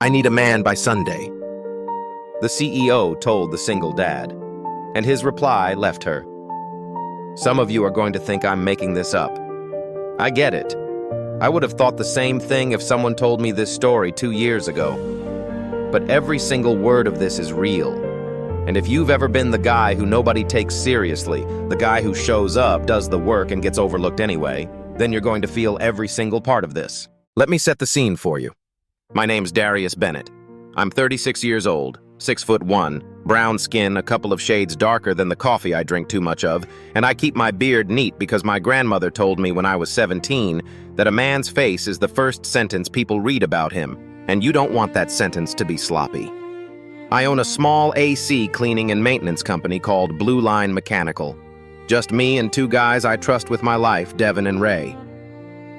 I need a man by Sunday, the CEO told the single dad, and his reply left her. Some of you are going to think I'm making this up. I get it. I would have thought the same thing if someone told me this story 2 years ago. But every single word of this is real. And if you've ever been the guy who nobody takes seriously, the guy who shows up, does the work, and gets overlooked anyway, then you're going to feel every single part of this. Let me set the scene for you. My name's Darius Bennett. I'm 36 years old, 6'1", brown skin, a couple of shades darker than the coffee I drink too much of, and I keep my beard neat because my grandmother told me when I was 17 that a man's face is the first sentence people read about him, and you don't want that sentence to be sloppy. I own a small AC cleaning and maintenance company called Blue Line Mechanical. Just me and 2 guys I trust with my life, Devin and Ray.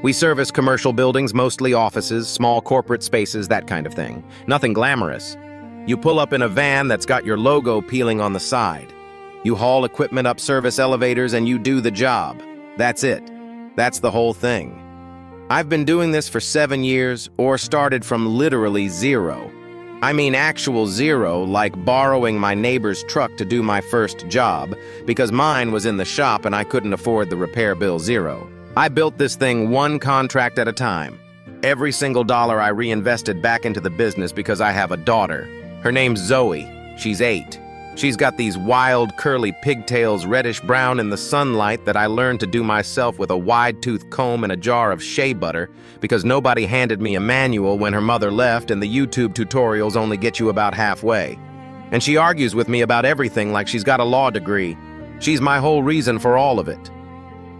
We service commercial buildings, mostly offices, small corporate spaces, that kind of thing. Nothing glamorous. You pull up in a van that's got your logo peeling on the side. You haul equipment up service elevators and you do the job. That's it. That's the whole thing. I've been doing this for 7 years, or started from literally zero. I mean actual zero, like borrowing my neighbor's truck to do my first job, because mine was in the shop and I couldn't afford the repair bill zero. I built this thing one contract at a time. Every single dollar I reinvested back into the business because I have a daughter. Her name's Zoe. She's 8. She's got these wild, curly pigtails, reddish-brown in the sunlight that I learned to do myself with a wide-tooth comb and a jar of shea butter because nobody handed me a manual when her mother left and the YouTube tutorials only get you about halfway. And she argues with me about everything like she's got a law degree. She's my whole reason for all of it.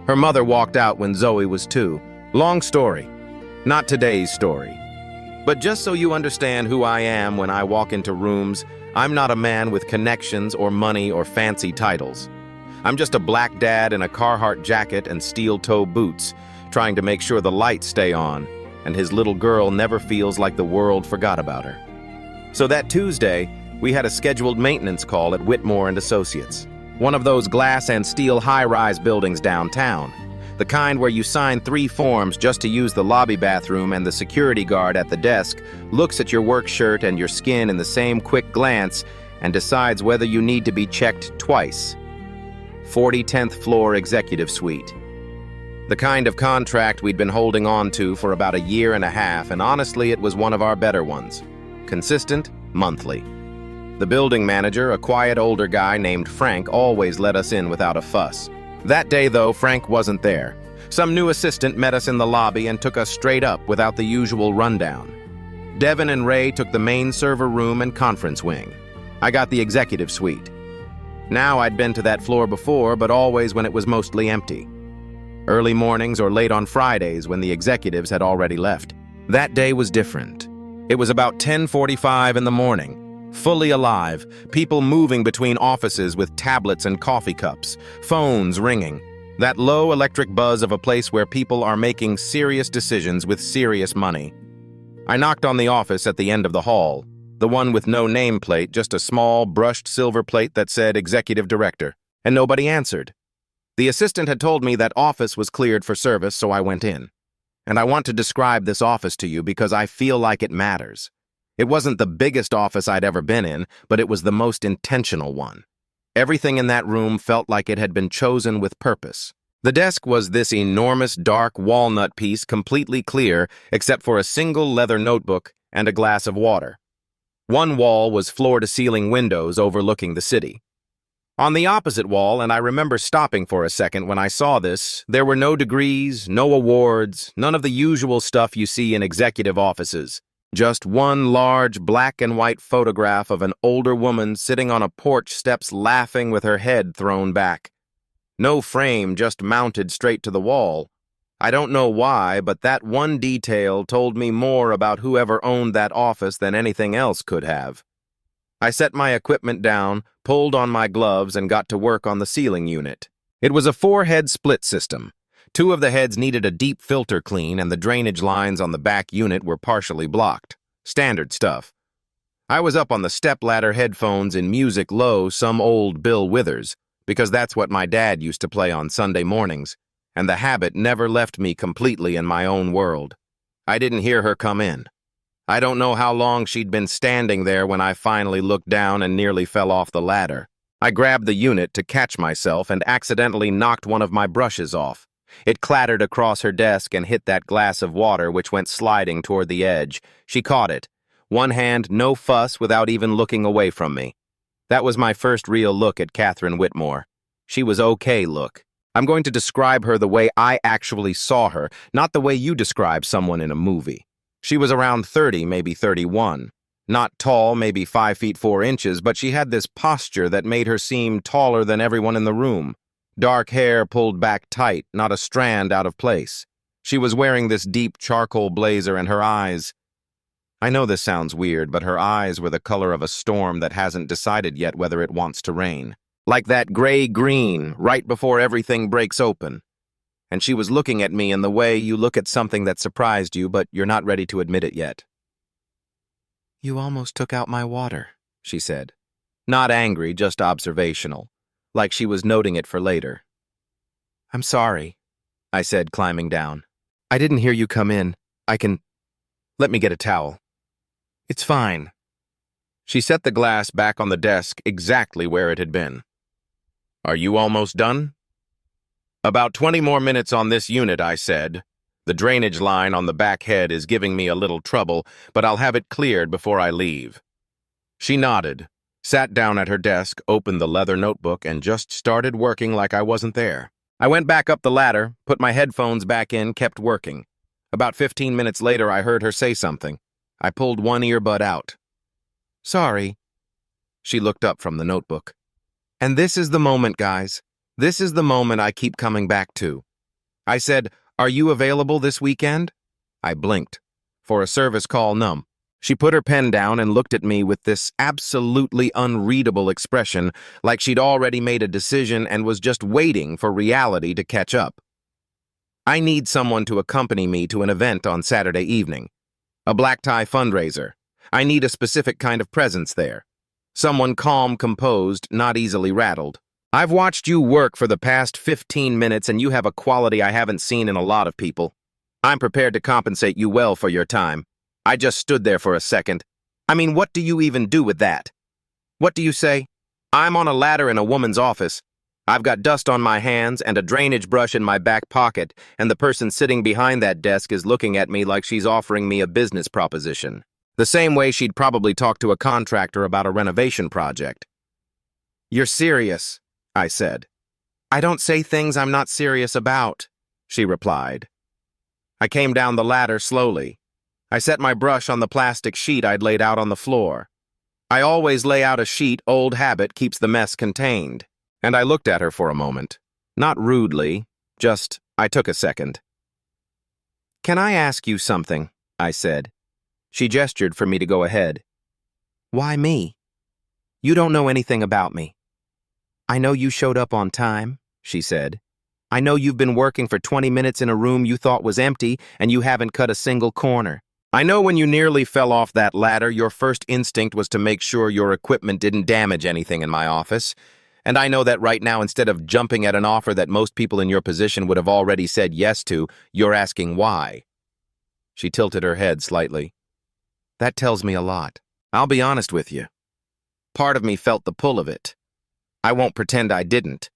Her mother walked out when Zoe was 2. Long story. Not today's story. But just so you understand who I am when I walk into rooms, I'm not a man with connections or money or fancy titles. I'm just a black dad in a Carhartt jacket and steel-toe boots, trying to make sure the lights stay on, and his little girl never feels like the world forgot about her. So that Tuesday, we had a scheduled maintenance call at Whitmore & Associates, one of those glass and steel high-rise buildings downtown, the kind where you sign 3 forms just to use the lobby bathroom and the security guard at the desk looks at your work shirt and your skin in the same quick glance and decides whether you need to be checked twice. 4010th floor executive suite. The kind of contract we'd been holding on to for about a year and a half, and honestly it was one of our better ones. Consistent, monthly. The building manager, a quiet older guy named Frank, always let us in without a fuss. That day, though, Frank wasn't there. Some new assistant met us in the lobby and took us straight up without the usual rundown. Devin and Ray took the main server room and conference wing. I got the executive suite. Now I'd been to that floor before, but always when it was mostly empty. Early mornings or late on Fridays when the executives had already left. That day was different. It was about 10:45 in the morning. Fully alive, people moving between offices with tablets and coffee cups, phones ringing, that low electric buzz of a place where people are making serious decisions with serious money. I knocked on the office at the end of the hall, the one with no nameplate, just a small brushed silver plate that said Executive Director, and nobody answered. The assistant had told me that office was cleared for service, so I went in. And I want to describe this office to you because I feel like it matters. It wasn't the biggest office I'd ever been in, but it was the most intentional one. Everything in that room felt like it had been chosen with purpose. The desk was this enormous dark walnut piece, completely clear, except for a single leather notebook and a glass of water. One wall was floor-to-ceiling windows overlooking the city. On the opposite wall, and I remember stopping for a second when I saw this, there were no degrees, no awards, none of the usual stuff you see in executive offices. Just one large black and white photograph of an older woman sitting on a porch steps laughing with her head thrown back. No frame, just mounted straight to the wall. I don't know why, but that one detail told me more about whoever owned that office than anything else could have. I set my equipment down, pulled on my gloves, and got to work on the ceiling unit. It was a 4-head split system. 2 of the heads needed a deep filter clean, and the drainage lines on the back unit were partially blocked. Standard stuff. I was up on the stepladder headphones in music low, some old Bill Withers, because that's what my dad used to play on Sunday mornings, and the habit never left me completely in my own world. I didn't hear her come in. I don't know how long she'd been standing there when I finally looked down and nearly fell off the ladder. I grabbed the unit to catch myself and accidentally knocked one of my brushes off. It clattered across her desk and hit that glass of water, which went sliding toward the edge. She caught it. One hand, no fuss, without even looking away from me. That was my first real look at Catherine Whitmore. She was okay look. I'm going to describe her the way I actually saw her, not the way you describe someone in a movie. She was around 30, maybe 31. Not tall, maybe 5 feet 4 inches, but she had this posture that made her seem taller than everyone in the room. Dark hair pulled back tight, not a strand out of place. She was wearing this deep charcoal blazer, and her eyes... I know this sounds weird, but her eyes were the color of a storm that hasn't decided yet whether it wants to rain. Like that gray-green, right before everything breaks open. And she was looking at me in the way you look at something that surprised you, but you're not ready to admit it yet. "You almost took out my water," she said. Not angry, just observational, like she was noting it for later. "I'm sorry," I said, climbing down. "I didn't hear you come in. Let me get a towel." "It's fine." She set the glass back on the desk exactly where it had been. "Are you almost done?" "About 20 more minutes on this unit," I said. "The drainage line on the back head is giving me a little trouble, but I'll have it cleared before I leave." She nodded, sat down at her desk, opened the leather notebook, and just started working like I wasn't there. I went back up the ladder, put my headphones back in, kept working. About 15 minutes later, I heard her say something. I pulled one earbud out. "Sorry." She looked up from the notebook. And this is the moment, guys. This is the moment I keep coming back to. I said, "Are you available this weekend?" I blinked. For a service call, numb. She put her pen down and looked at me with this absolutely unreadable expression, like she'd already made a decision and was just waiting for reality to catch up. "I need someone to accompany me to an event on Saturday evening. A black tie fundraiser. I need a specific kind of presence there. Someone calm, composed, not easily rattled. I've watched you work for the past 15 minutes and you have a quality I haven't seen in a lot of people. I'm prepared to compensate you well for your time." I just stood there for a second. I mean, what do you even do with that? What do you say? I'm on a ladder in a woman's office. I've got dust on my hands and a drainage brush in my back pocket, and the person sitting behind that desk is looking at me like she's offering me a business proposition. The same way she'd probably talk to a contractor about a renovation project. "You're serious," I said. "I don't say things I'm not serious about," she replied. I came down the ladder slowly. I set my brush on the plastic sheet I'd laid out on the floor. I always lay out a sheet, old habit keeps the mess contained. And I looked at her for a moment. Not rudely, just, I took a second. "Can I ask you something?" I said. She gestured for me to go ahead. "Why me? You don't know anything about me." "I know you showed up on time," she said. "I know you've been working for 20 minutes in a room you thought was empty and you haven't cut a single corner. I know when you nearly fell off that ladder, your first instinct was to make sure your equipment didn't damage anything in my office. And I know that right now, instead of jumping at an offer that most people in your position would have already said yes to, you're asking why." She tilted her head slightly. "That tells me a lot. I'll be honest with you. Part of me felt the pull of it. I won't pretend I didn't.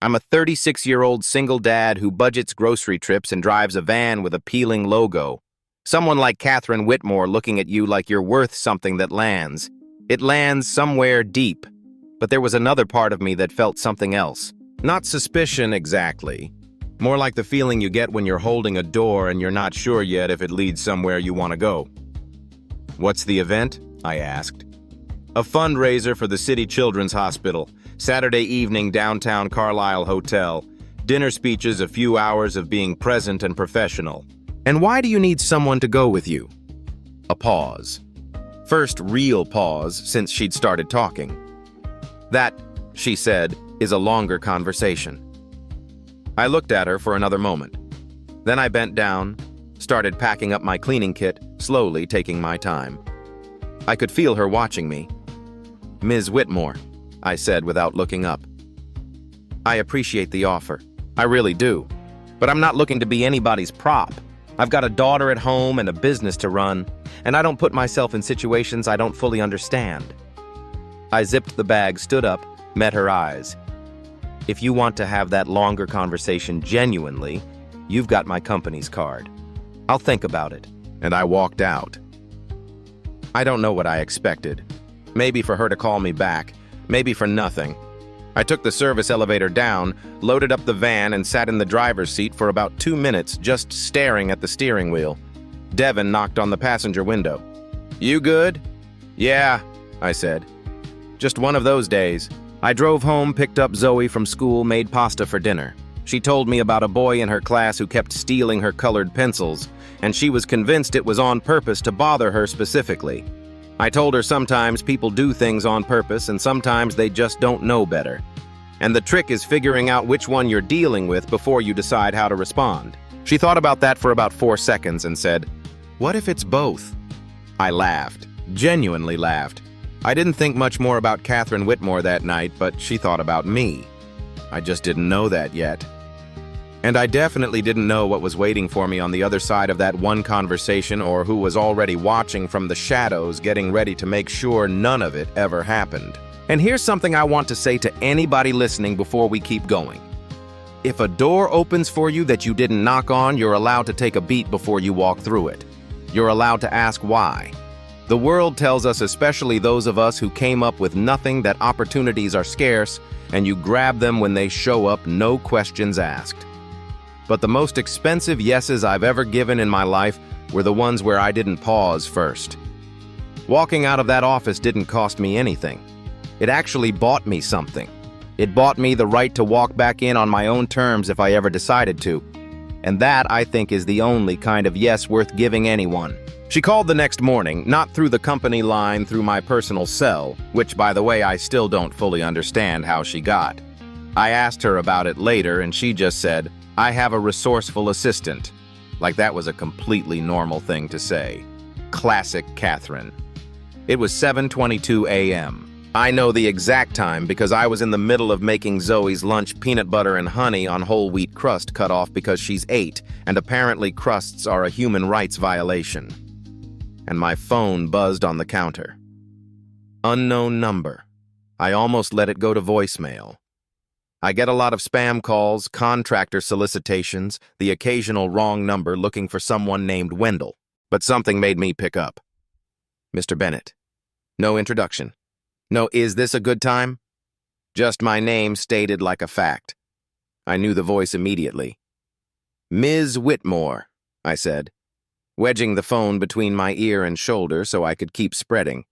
I'm a 36-year-old single dad who budgets grocery trips and drives a van with a peeling logo. Someone like Catherine Whitmore looking at you like you're worth something that lands. It lands somewhere deep. But there was another part of me that felt something else. Not suspicion exactly. More like the feeling you get when you're holding a door and you're not sure yet if it leads somewhere you want to go." "What's the event?" I asked. "A fundraiser for the City Children's Hospital. Saturday evening, downtown Carlisle Hotel. Dinner speeches, a few hours of being present and professional." "And why do you need someone to go with you?" A pause. First real pause since she'd started talking. "That," she said, "is a longer conversation." I looked at her for another moment. Then I bent down, started packing up my cleaning kit, slowly taking my time. I could feel her watching me. "Ms. Whitmore," I said without looking up. "I appreciate the offer. I really do. But I'm not looking to be anybody's prop. I've got a daughter at home and a business to run, and I don't put myself in situations I don't fully understand. I zipped the bag, stood up, met her eyes. If you want to have that longer conversation genuinely, you've got my company's card. I'll think about it. And I walked out. I don't know what I expected. Maybe for her to call me back, maybe for nothing. I took the service elevator down, loaded up the van, and sat in the driver's seat for about 2 minutes, just staring at the steering wheel. Devin knocked on the passenger window. "You good?" "Yeah," I said. "Just one of those days." I drove home, picked up Zoe from school, made pasta for dinner. She told me about a boy in her class who kept stealing her colored pencils, and she was convinced it was on purpose to bother her specifically. I told her sometimes people do things on purpose and sometimes they just don't know better. And the trick is figuring out which one you're dealing with before you decide how to respond. She thought about that for about 4 seconds and said, "What if it's both?" I laughed, genuinely laughed. I didn't think much more about Catherine Whitmore that night, but she thought about me. I just didn't know that yet. And I definitely didn't know what was waiting for me on the other side of that one conversation, or who was already watching from the shadows, getting ready to make sure none of it ever happened. And here's something I want to say to anybody listening before we keep going. If a door opens for you that you didn't knock on, you're allowed to take a beat before you walk through it. You're allowed to ask why. The world tells us, especially those of us who came up with nothing, that opportunities are scarce, and you grab them when they show up, no questions asked. But the most expensive yeses I've ever given in my life were the ones where I didn't pause first. Walking out of that office didn't cost me anything. It actually bought me something. It bought me the right to walk back in on my own terms if I ever decided to. And that, I think, is the only kind of yes worth giving anyone. She called the next morning, not through the company line, through my personal cell, which, by the way, I still don't fully understand how she got. I asked her about it later, and she just said, "I have a resourceful assistant." Like that was a completely normal thing to say. Classic Catherine. It was 7:22 a.m. I know the exact time because I was in the middle of making Zoe's lunch peanut butter and honey on whole wheat crust cut off because she's 8, and apparently crusts are a human rights violation. And my phone buzzed on the counter. Unknown number. I almost let it go to voicemail. I get a lot of spam calls, contractor solicitations, the occasional wrong number looking for someone named Wendell, but something made me pick up. "Mr. Bennett." No introduction. No, "Is this a good time?" Just my name stated like a fact. I knew the voice immediately. "Ms. Whitmore," I said, wedging the phone between my ear and shoulder so I could keep spreading.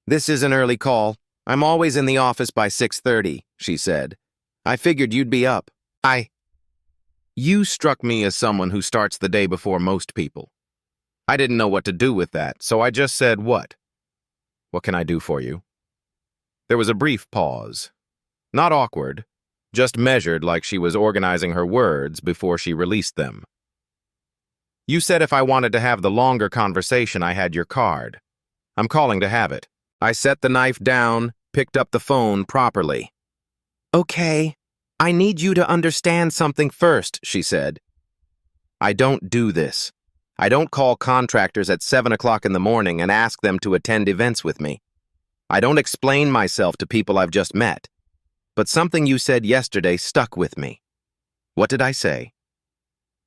"This is an early call. I'm always in the office by 6:30, she said. "I figured you'd be up." You struck me as someone who starts the day before most people. I didn't know what to do with that, so I just said, "What? What can I do for you?" There was a brief pause. Not awkward, just measured like she was organizing her words before she released them. "You said if I wanted to have the longer conversation, I had your card. I'm calling to have it." I set the knife down, picked up the phone properly. "Okay, I need you to understand something first," she said. "I don't do this. I don't call contractors at 7 o'clock in the morning and ask them to attend events with me. I don't explain myself to people I've just met. But something you said yesterday stuck with me." "What did I say?"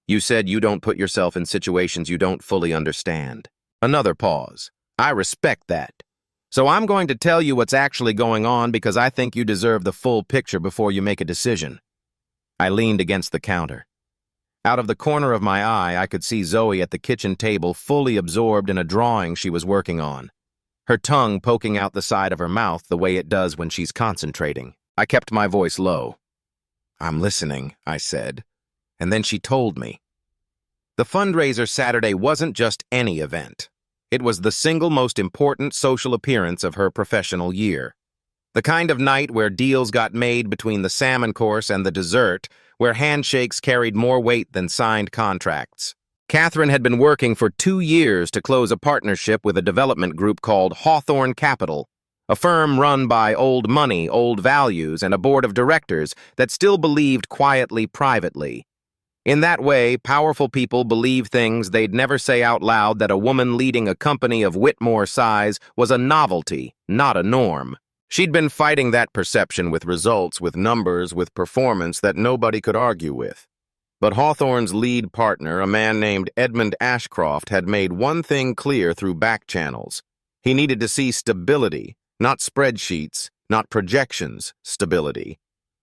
"You said you don't put yourself in situations you don't fully understand." Another pause. "I respect that. So I'm going to tell you what's actually going on because I think you deserve the full picture before you make a decision." I leaned against the counter. Out of the corner of my eye, I could see Zoe at the kitchen table, fully absorbed in a drawing she was working on, her tongue poking out the side of her mouth the way it does when she's concentrating. I kept my voice low. "I'm listening," I said, and then she told me. The fundraiser Saturday wasn't just any event. It was the single most important social appearance of her professional year. The kind of night where deals got made between the salmon course and the dessert, where handshakes carried more weight than signed contracts. Catherine had been working for 2 years to close a partnership with a development group called Hawthorne Capital, a firm run by old money, old values, and a board of directors that still believed quietly, privately. In that way, powerful people believe things they'd never say out loud, that a woman leading a company of Whitmore size was a novelty, not a norm. She'd been fighting that perception with results, with numbers, with performance that nobody could argue with. But Hawthorne's lead partner, a man named Edmund Ashcroft, had made one thing clear through back channels. He needed to see stability, not spreadsheets, not projections, stability.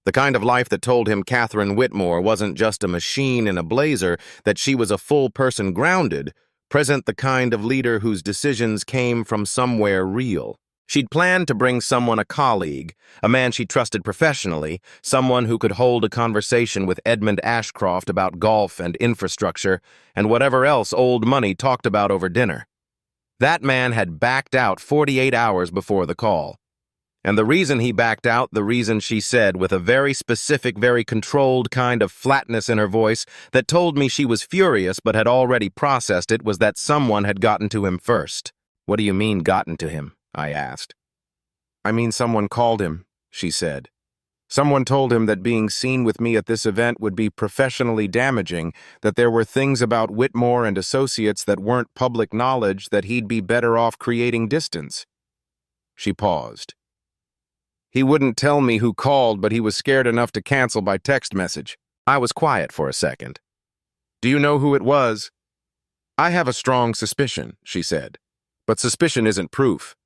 The kind of life that told him Catherine Whitmore wasn't just a machine in a blazer, that she was a full person grounded, present, the kind of leader whose decisions came from somewhere real. She'd planned to bring someone, a colleague, a man she trusted professionally, someone who could hold a conversation with Edmund Ashcroft about golf and infrastructure and whatever else old money talked about over dinner. That man had backed out 48 hours before the call. And the reason he backed out, the reason she said with a very specific, very controlled kind of flatness in her voice that told me she was furious but had already processed it, was that someone had gotten to him first. "What do you mean, gotten to him?" I asked. "I mean, someone called him," she said. "Someone told him that being seen with me at this event would be professionally damaging, that there were things about Whitmore and Associates that weren't public knowledge, that he'd be better off creating distance." She paused. "He wouldn't tell me who called, but he was scared enough to cancel by text message." I was quiet for a second. "Do you know who it was?" "I have a strong suspicion," she said. "But suspicion isn't proof."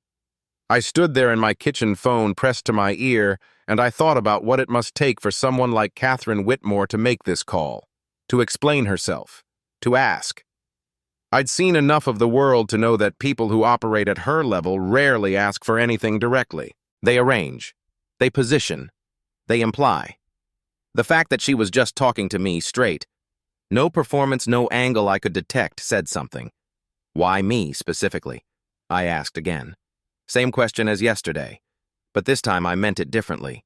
I stood there in my kitchen phone pressed to my ear, and I thought about what it must take for someone like Catherine Whitmore to make this call, to explain herself, to ask. I'd seen enough of the world to know that people who operate at her level rarely ask for anything directly. They arrange. They position. They imply. The fact that she was just talking to me straight, no performance, no angle I could detect, said something. "Why me, specifically?" I asked again. Same question as yesterday, but this time I meant it differently.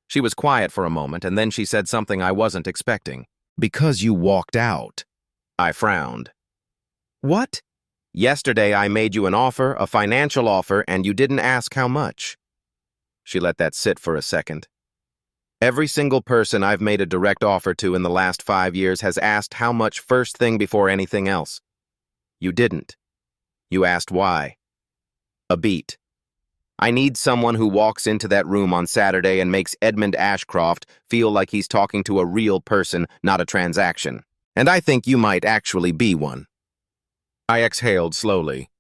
She was quiet for a moment, and then she said something I wasn't expecting. "Because you walked out." I frowned. "What?" "Yesterday I made you an offer, a financial offer, and you didn't ask how much." She let that sit for a second. "Every single person I've made a direct offer to in the last 5 years has asked how much first thing before anything else. You didn't. You asked why. A beat. I need someone who walks into that room on Saturday and makes Edmund Ashcroft feel like he's talking to a real person, not a transaction. And I think you might actually be one." I exhaled slowly.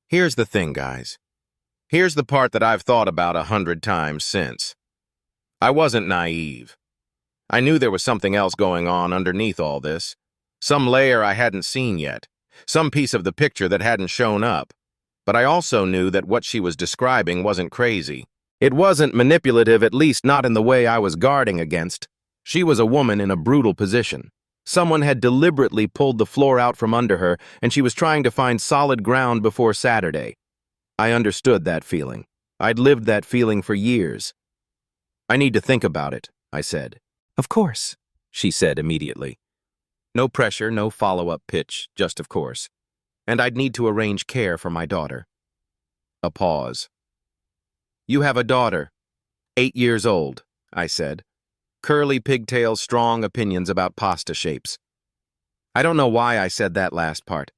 "Here's the thing, guys. Here's the part that I've thought about 100 times since. I wasn't naive. I knew there was something else going on underneath all this. Some layer I hadn't seen yet. Some piece of the picture that hadn't shown up. But I also knew that what she was describing wasn't crazy. It wasn't manipulative, at least not in the way I was guarding against. She was a woman in a brutal position. Someone had deliberately pulled the floor out from under her, and she was trying to find solid ground before Saturday. I understood that feeling. I'd lived that feeling for years. "I need to think about it," I said. "Of course," she said immediately. No pressure, no follow-up pitch, just of course. And I'd need to arrange care for my daughter. A pause. "You have a daughter, 8 years old," I said. Curly pigtails, strong opinions about pasta shapes. I don't know why I said that last part.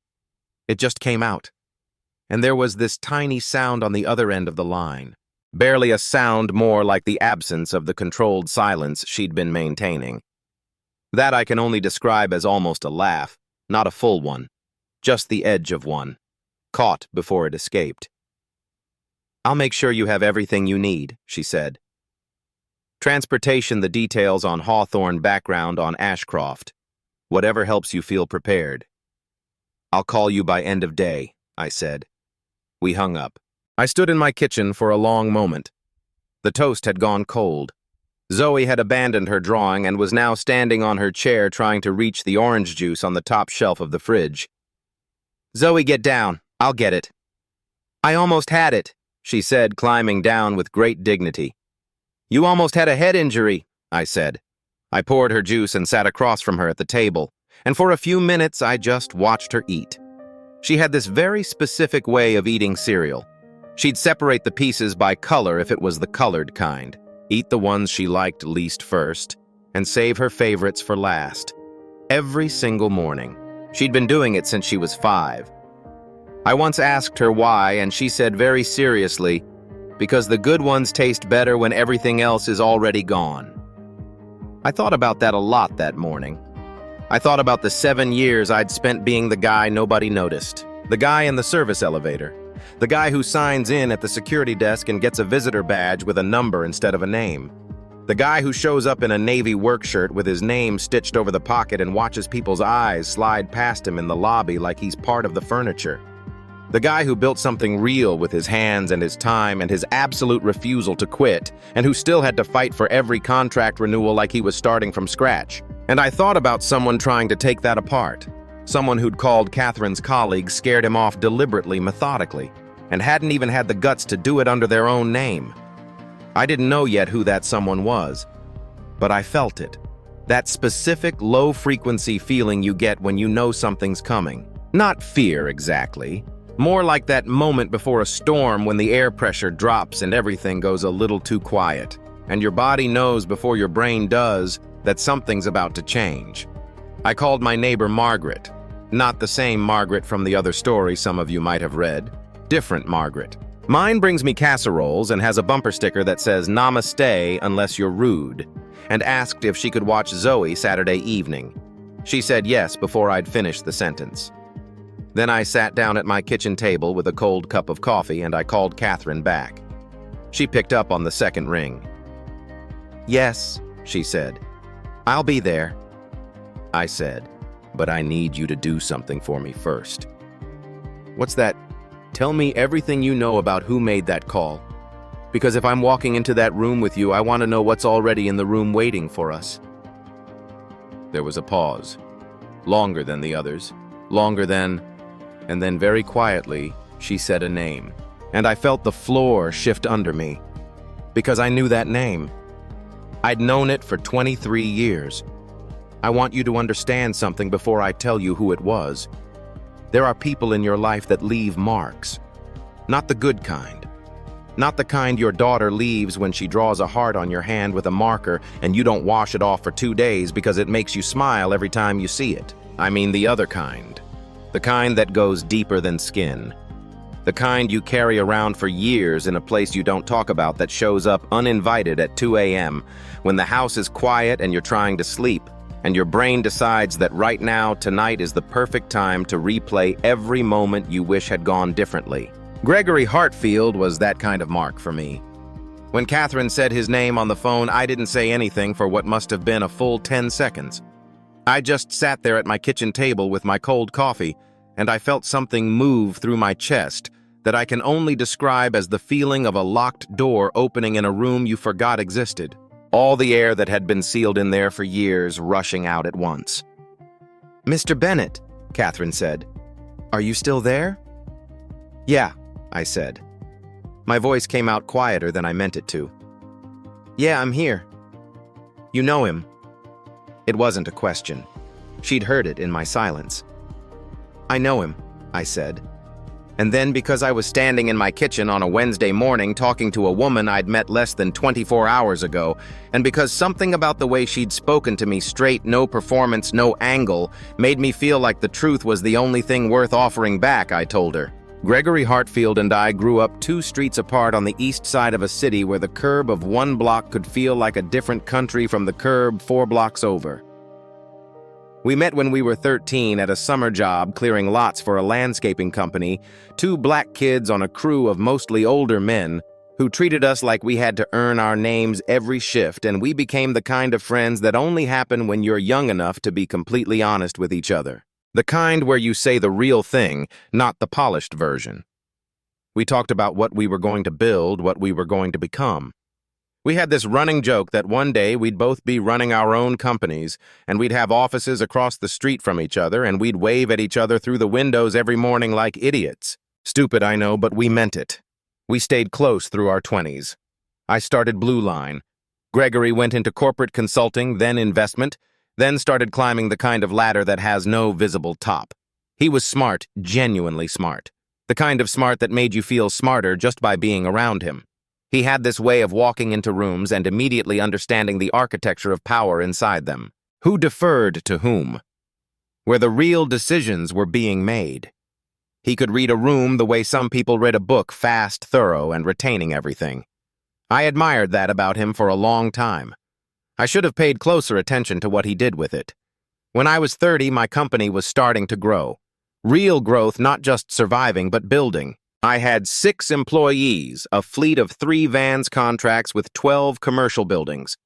It just came out. And there was this tiny sound on the other end of the line. Barely a sound, more like the absence of the controlled silence she'd been maintaining. That I can only describe as almost a laugh, not a full one. Just the edge of one, caught before it escaped. "I'll make sure you have everything you need," she said. "Transportation, the details on Hawthorne, background on Ashcroft. Whatever helps you feel prepared." "I'll call you by end of day," I said. We hung up. I stood in my kitchen for a long moment. The toast had gone cold. Zoe had abandoned her drawing and was now standing on her chair trying to reach the orange juice on the top shelf of the fridge. "Zoe, get down. I'll get it." "I almost had it," she said, climbing down with great dignity. "You almost had a head injury," I said. I poured her juice and sat across from her at the table, and for a few minutes I just watched her eat. She had this very specific way of eating cereal. She'd separate the pieces by color if it was the colored kind, eat the ones she liked least first, and save her favorites for last. Every single morning. She'd been doing it since she was 5. I once asked her why, and she said very seriously, "Because the good ones taste better when everything else is already gone." I thought about that a lot that morning. I thought about the 7 years I'd spent being the guy nobody noticed. The guy in the service elevator. The guy who signs in at the security desk and gets a visitor badge with a number instead of a name. The guy who shows up in a Navy work shirt with his name stitched over the pocket and watches people's eyes slide past him in the lobby like he's part of the furniture. The guy who built something real with his hands and his time and his absolute refusal to quit, and who still had to fight for every contract renewal like he was starting from scratch. And I thought about someone trying to take that apart. Someone who'd called Catherine's colleagues, scared him off deliberately, methodically, and hadn't even had the guts to do it under their own name. I didn't know yet who that someone was, but I felt it. That specific low-frequency feeling you get when you know something's coming. Not fear, exactly. More like that moment before a storm when the air pressure drops and everything goes a little too quiet, and your body knows before your brain does that something's about to change. I called my neighbor Margaret. Not the same Margaret from the other story some of you might have read. Different Margaret. Mine brings me casseroles and has a bumper sticker that says "Namaste unless you're rude," and asked if she could watch Zoe Saturday evening. She said yes before I'd finished the sentence. Then I sat down at my kitchen table with a cold cup of coffee and I called Catherine back. She picked up on the second ring. "Yes," she said. "I'll be there." I said, "But I need you to do something for me first." "What's that?" "Tell me everything you know about who made that call. Because if I'm walking into that room with you, I want to know what's already in the room waiting for us." There was a pause. Longer than the others. Longer than... And then very quietly, she said a name. And I felt the floor shift under me. Because I knew that name. I'd known it for 23 years. I want you to understand something before I tell you who it was. There are people in your life that leave marks. Not the good kind. Not the kind your daughter leaves when she draws a heart on your hand with a marker and you don't wash it off for 2 days because it makes you smile every time you see it. I mean the other kind. The kind that goes deeper than skin. The kind you carry around for years in a place you don't talk about that shows up uninvited at 2 a.m. when the house is quiet and you're trying to sleep, and your brain decides that right now, tonight is the perfect time to replay every moment you wish had gone differently. Gregory Hartfield was that kind of mark for me. When Catherine said his name on the phone, I didn't say anything for what must have been a full 10 seconds. I just sat there at my kitchen table with my cold coffee, and I felt something move through my chest that I can only describe as the feeling of a locked door opening in a room you forgot existed. All the air that had been sealed in there for years rushing out at once. "Mr. Bennett," Catherine said. "Are you still there?" "Yeah," I said. My voice came out quieter than I meant it to. "Yeah, I'm here." "You know him?" It wasn't a question. She'd heard it in my silence. "I know him," I said. And then, because I was standing in my kitchen on a Wednesday morning talking to a woman I'd met less than 24 hours ago, and because something about the way she'd spoken to me straight, no performance, no angle, made me feel like the truth was the only thing worth offering back, I told her. Gregory Hartfield and I grew up 2 streets apart on the east side of a city where the curb of one block could feel like a different country from the curb 4 blocks over. We met when we were 13 at a summer job clearing lots for a landscaping company, 2 black kids on a crew of mostly older men who treated us like we had to earn our names every shift, and we became the kind of friends that only happen when you're young enough to be completely honest with each other. The kind where you say the real thing, not the polished version. We talked about what we were going to build, what we were going to become. We had this running joke that one day we'd both be running our own companies, and we'd have offices across the street from each other, and we'd wave at each other through the windows every morning like idiots. Stupid, I know, but we meant it. We stayed close through our 20s. I started Blue Line. Gregory went into corporate consulting, then investment, then started climbing the kind of ladder that has no visible top. He was smart, genuinely smart. The kind of smart that made you feel smarter just by being around him. He had this way of walking into rooms and immediately understanding the architecture of power inside them. Who deferred to whom? where the real decisions were being made. He could read a room the way some people read a book, fast, thorough, and retaining everything. I admired that about him for a long time. I should have paid closer attention to what he did with it. When I was 30, my company was starting to grow. Real growth, not just surviving, but building. I had 6 employees, a fleet of 3 vans contracts with 12 commercial buildings.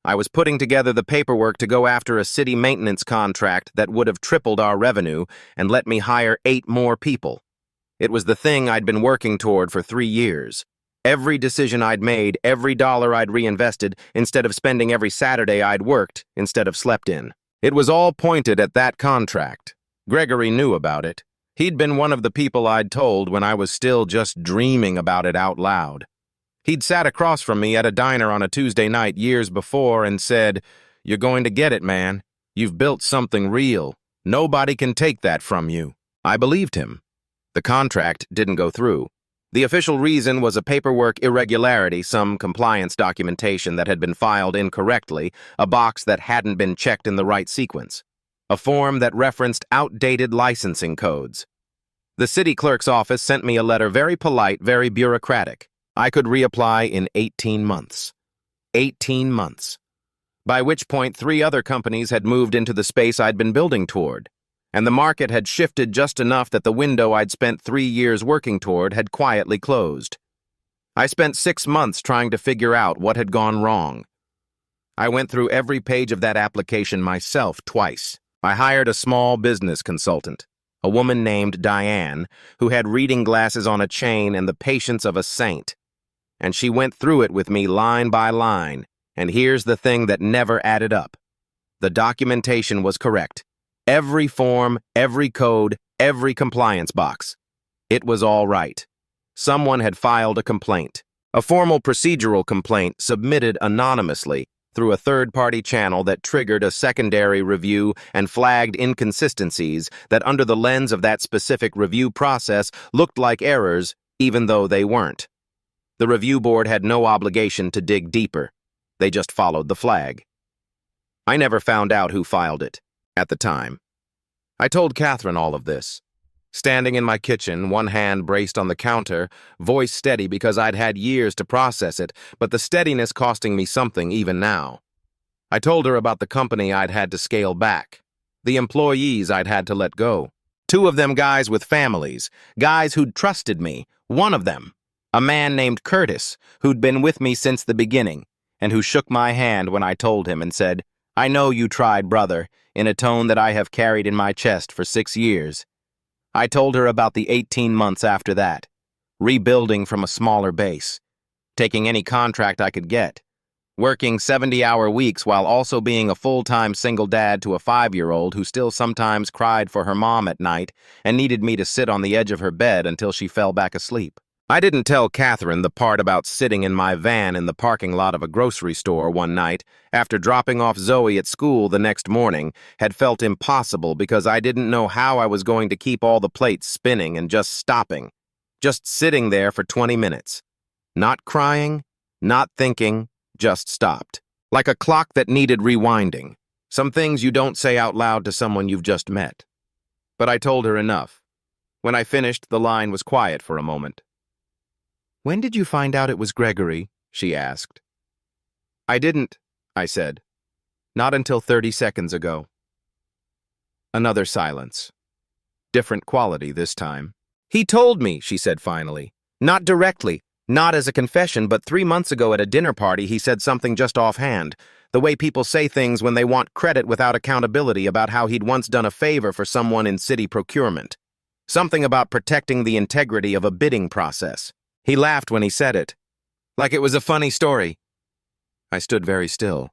I was putting together the paperwork to go after a city maintenance contract that would have tripled our revenue and let me hire 8 more people. It was the thing I'd been working toward for 3 years. Every decision I'd made, every dollar I'd reinvested, instead of spending every Saturday I'd worked, instead of slept in. It was all pointed at that contract. Gregory knew about it. He'd been one of the people I'd told when I was still just dreaming about it out loud. He'd sat across from me at a diner on a Tuesday night years before and said, "You're going to get it, man. You've built something real. Nobody can take that from you." I believed him. The contract didn't go through. The official reason was a paperwork irregularity, some compliance documentation that had been filed incorrectly, a box that hadn't been checked in the right sequence, a form that referenced outdated licensing codes. The city clerk's office sent me a letter, very polite, very bureaucratic. I could reapply in 18 months. 18 months. By which point 3 other companies had moved into the space I'd been building toward, and the market had shifted just enough that the window I'd spent 3 years working toward had quietly closed. I spent 6 months trying to figure out what had gone wrong. I went through every page of that application myself twice. I hired a small business consultant, a woman named Diane, who had reading glasses on a chain and the patience of a saint. And she went through it with me line by line, and here's the thing that never added up. The documentation was correct. Every form, every code, every compliance box. It was all right. Someone had filed a complaint, a formal procedural complaint submitted anonymously through a third-party channel that triggered a secondary review and flagged inconsistencies that under the lens of that specific review process looked like errors, even though they weren't. The review board had no obligation to dig deeper. They just followed the flag. I never found out who filed it at the time. I told Catherine all of this. Standing in my kitchen, one hand braced on the counter, voice steady because I'd had years to process it, but the steadiness costing me something even now. I told her about the company I'd had to scale back, the employees I'd had to let go. 2 of them guys with families, guys who'd trusted me, one of them, a man named Curtis, who'd been with me since the beginning, and who shook my hand when I told him and said, "I know you tried, brother," in a tone that I have carried in my chest for 6 years. I told her about the 18 months after that, rebuilding from a smaller base, taking any contract I could get, working 70-hour weeks while also being a full-time single dad to a 5-year-old who still sometimes cried for her mom at night and needed me to sit on the edge of her bed until she fell back asleep. I didn't tell Catherine the part about sitting in my van in the parking lot of a grocery store one night after dropping off Zoe at school the next morning had felt impossible because I didn't know how I was going to keep all the plates spinning and just stopping, just sitting there for 20 minutes. Not crying, not thinking, just stopped. Like a clock that needed rewinding. Some things you don't say out loud to someone you've just met. But I told her enough. When I finished, the line was quiet for a moment. "When did you find out it was Gregory?" she asked. "I didn't," I said. "Not until 30 seconds ago." Another silence. Different quality this time. "He told me," she said finally. "Not directly, not as a confession, but 3 months ago at a dinner party he said something just offhand, the way people say things when they want credit without accountability about how he'd once done a favor for someone in city procurement. Something about protecting the integrity of a bidding process. He laughed when he said it, like it was a funny story." I stood very still.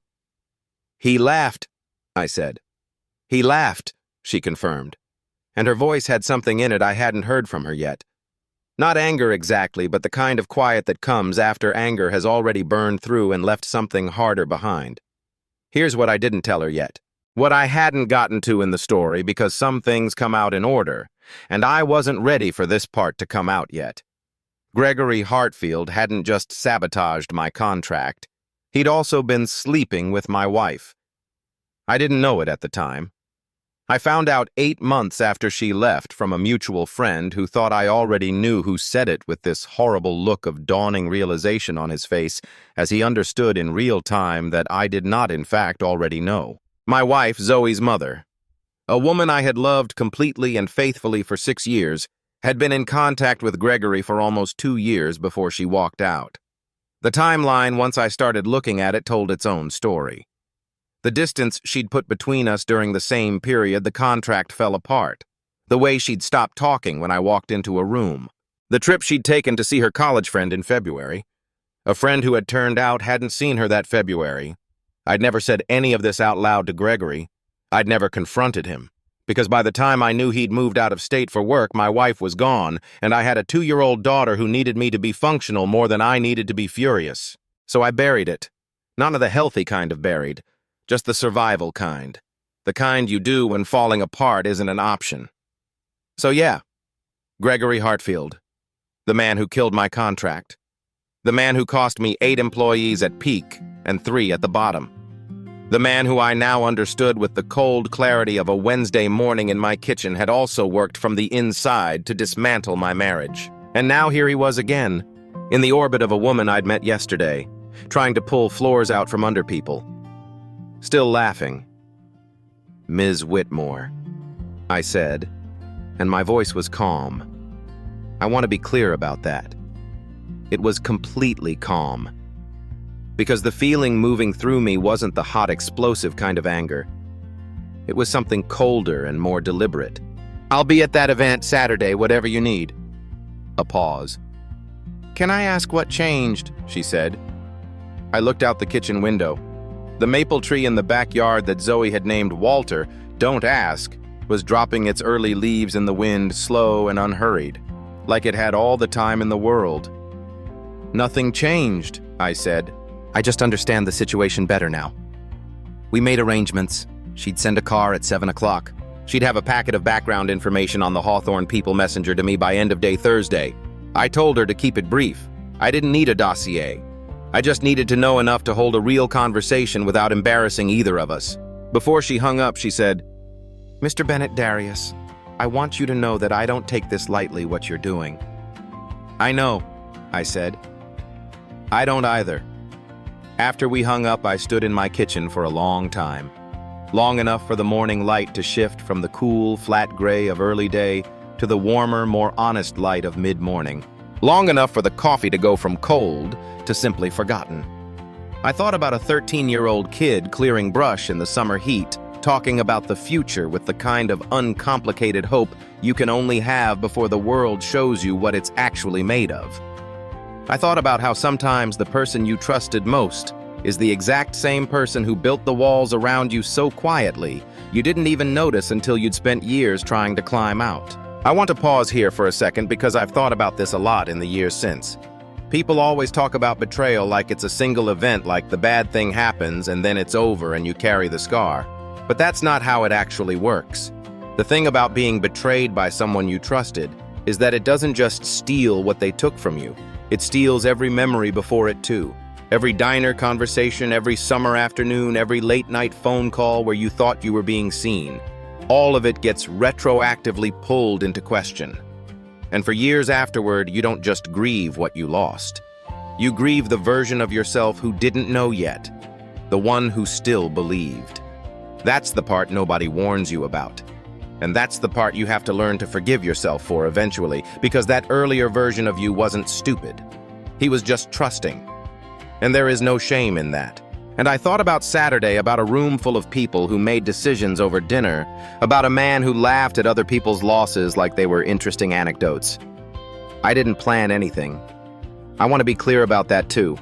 "He laughed," I said. "He laughed," she confirmed, and her voice had something in it I hadn't heard from her yet. Not anger exactly, but the kind of quiet that comes after anger has already burned through and left something harder behind. Here's what I didn't tell her yet. What I hadn't gotten to in the story because some things come out in order, and I wasn't ready for this part to come out yet. Gregory Hartfield hadn't just sabotaged my contract. He'd also been sleeping with my wife. I didn't know it at the time. I found out 8 months after she left from a mutual friend who thought I already knew who said it, with this horrible look of dawning realization on his face as he understood in real time that I did not in fact already know. My wife, Zoe's mother, a woman I had loved completely and faithfully for 6 years, had been in contact with Gregory for almost 2 years before she walked out. The timeline, once I started looking at it, told its own story. The distance she'd put between us during the same period, the contract fell apart. The way she'd stopped talking when I walked into a room. The trip she'd taken to see her college friend in February. A friend who had turned out hadn't seen her that February. I'd never said any of this out loud to Gregory. I'd never confronted him. Because by the time I knew he'd moved out of state for work, my wife was gone, and I had a 2-year-old daughter who needed me to be functional more than I needed to be furious. So I buried it. None of the healthy kind of buried. Just the survival kind. The kind you do when falling apart isn't an option. So yeah, Gregory Hartfield. The man who killed my contract. The man who cost me 8 employees at peak and 3 at the bottom. The man who I now understood with the cold clarity of a Wednesday morning in my kitchen had also worked from the inside to dismantle my marriage. And now here he was again, in the orbit of a woman I'd met yesterday, trying to pull floors out from under people. Still laughing. "Ms. Whitmore," I said, and my voice was calm. I want to be clear about that. It was completely calm. Because the feeling moving through me wasn't the hot, explosive kind of anger. It was something colder and more deliberate. "I'll be at that event Saturday, whatever you need." A pause. "Can I ask what changed?" she said. I looked out the kitchen window. The maple tree in the backyard that Zoe had named Walter, don't ask, was dropping its early leaves in the wind, slow and unhurried, like it had all the time in the world. "Nothing changed," I said. "I just understand the situation better now. We made arrangements. She'd send a car at 7 o'clock. She'd have a packet of background information on the Hawthorne People Messenger to me by end of day Thursday. I told her to keep it brief. I didn't need a dossier. I just needed to know enough to hold a real conversation without embarrassing either of us." Before she hung up, she said, "Mr. Bennett Darius, I want you to know that I don't take this lightly, what you're doing." "I know," I said. "I don't either." After we hung up, I stood in my kitchen for a long time. Long enough for the morning light to shift from the cool, flat gray of early day to the warmer, more honest light of mid-morning. Long enough for the coffee to go from cold to simply forgotten. I thought about a 13-year-old kid clearing brush in the summer heat, talking about the future with the kind of uncomplicated hope you can only have before the world shows you what it's actually made of. I thought about how sometimes the person you trusted most is the exact same person who built the walls around you so quietly you didn't even notice until you'd spent years trying to climb out. I want to pause here for a second because I've thought about this a lot in the years since. People always talk about betrayal like it's a single event, like the bad thing happens and then it's over and you carry the scar. But that's not how it actually works. The thing about being betrayed by someone you trusted is that it doesn't just steal what they took from you. It steals every memory before it too. Every diner conversation, every summer afternoon, every late-night phone call where you thought you were being seen. All of it gets retroactively pulled into question. And for years afterward, you don't just grieve what you lost. You grieve the version of yourself who didn't know yet, the one who still believed. That's the part nobody warns you about. And that's the part you have to learn to forgive yourself for eventually, because that earlier version of you wasn't stupid. He was just trusting. And there is no shame in that. And I thought about Saturday, about a room full of people who made decisions over dinner, about a man who laughed at other people's losses like they were interesting anecdotes. I didn't plan anything. I want to be clear about that too.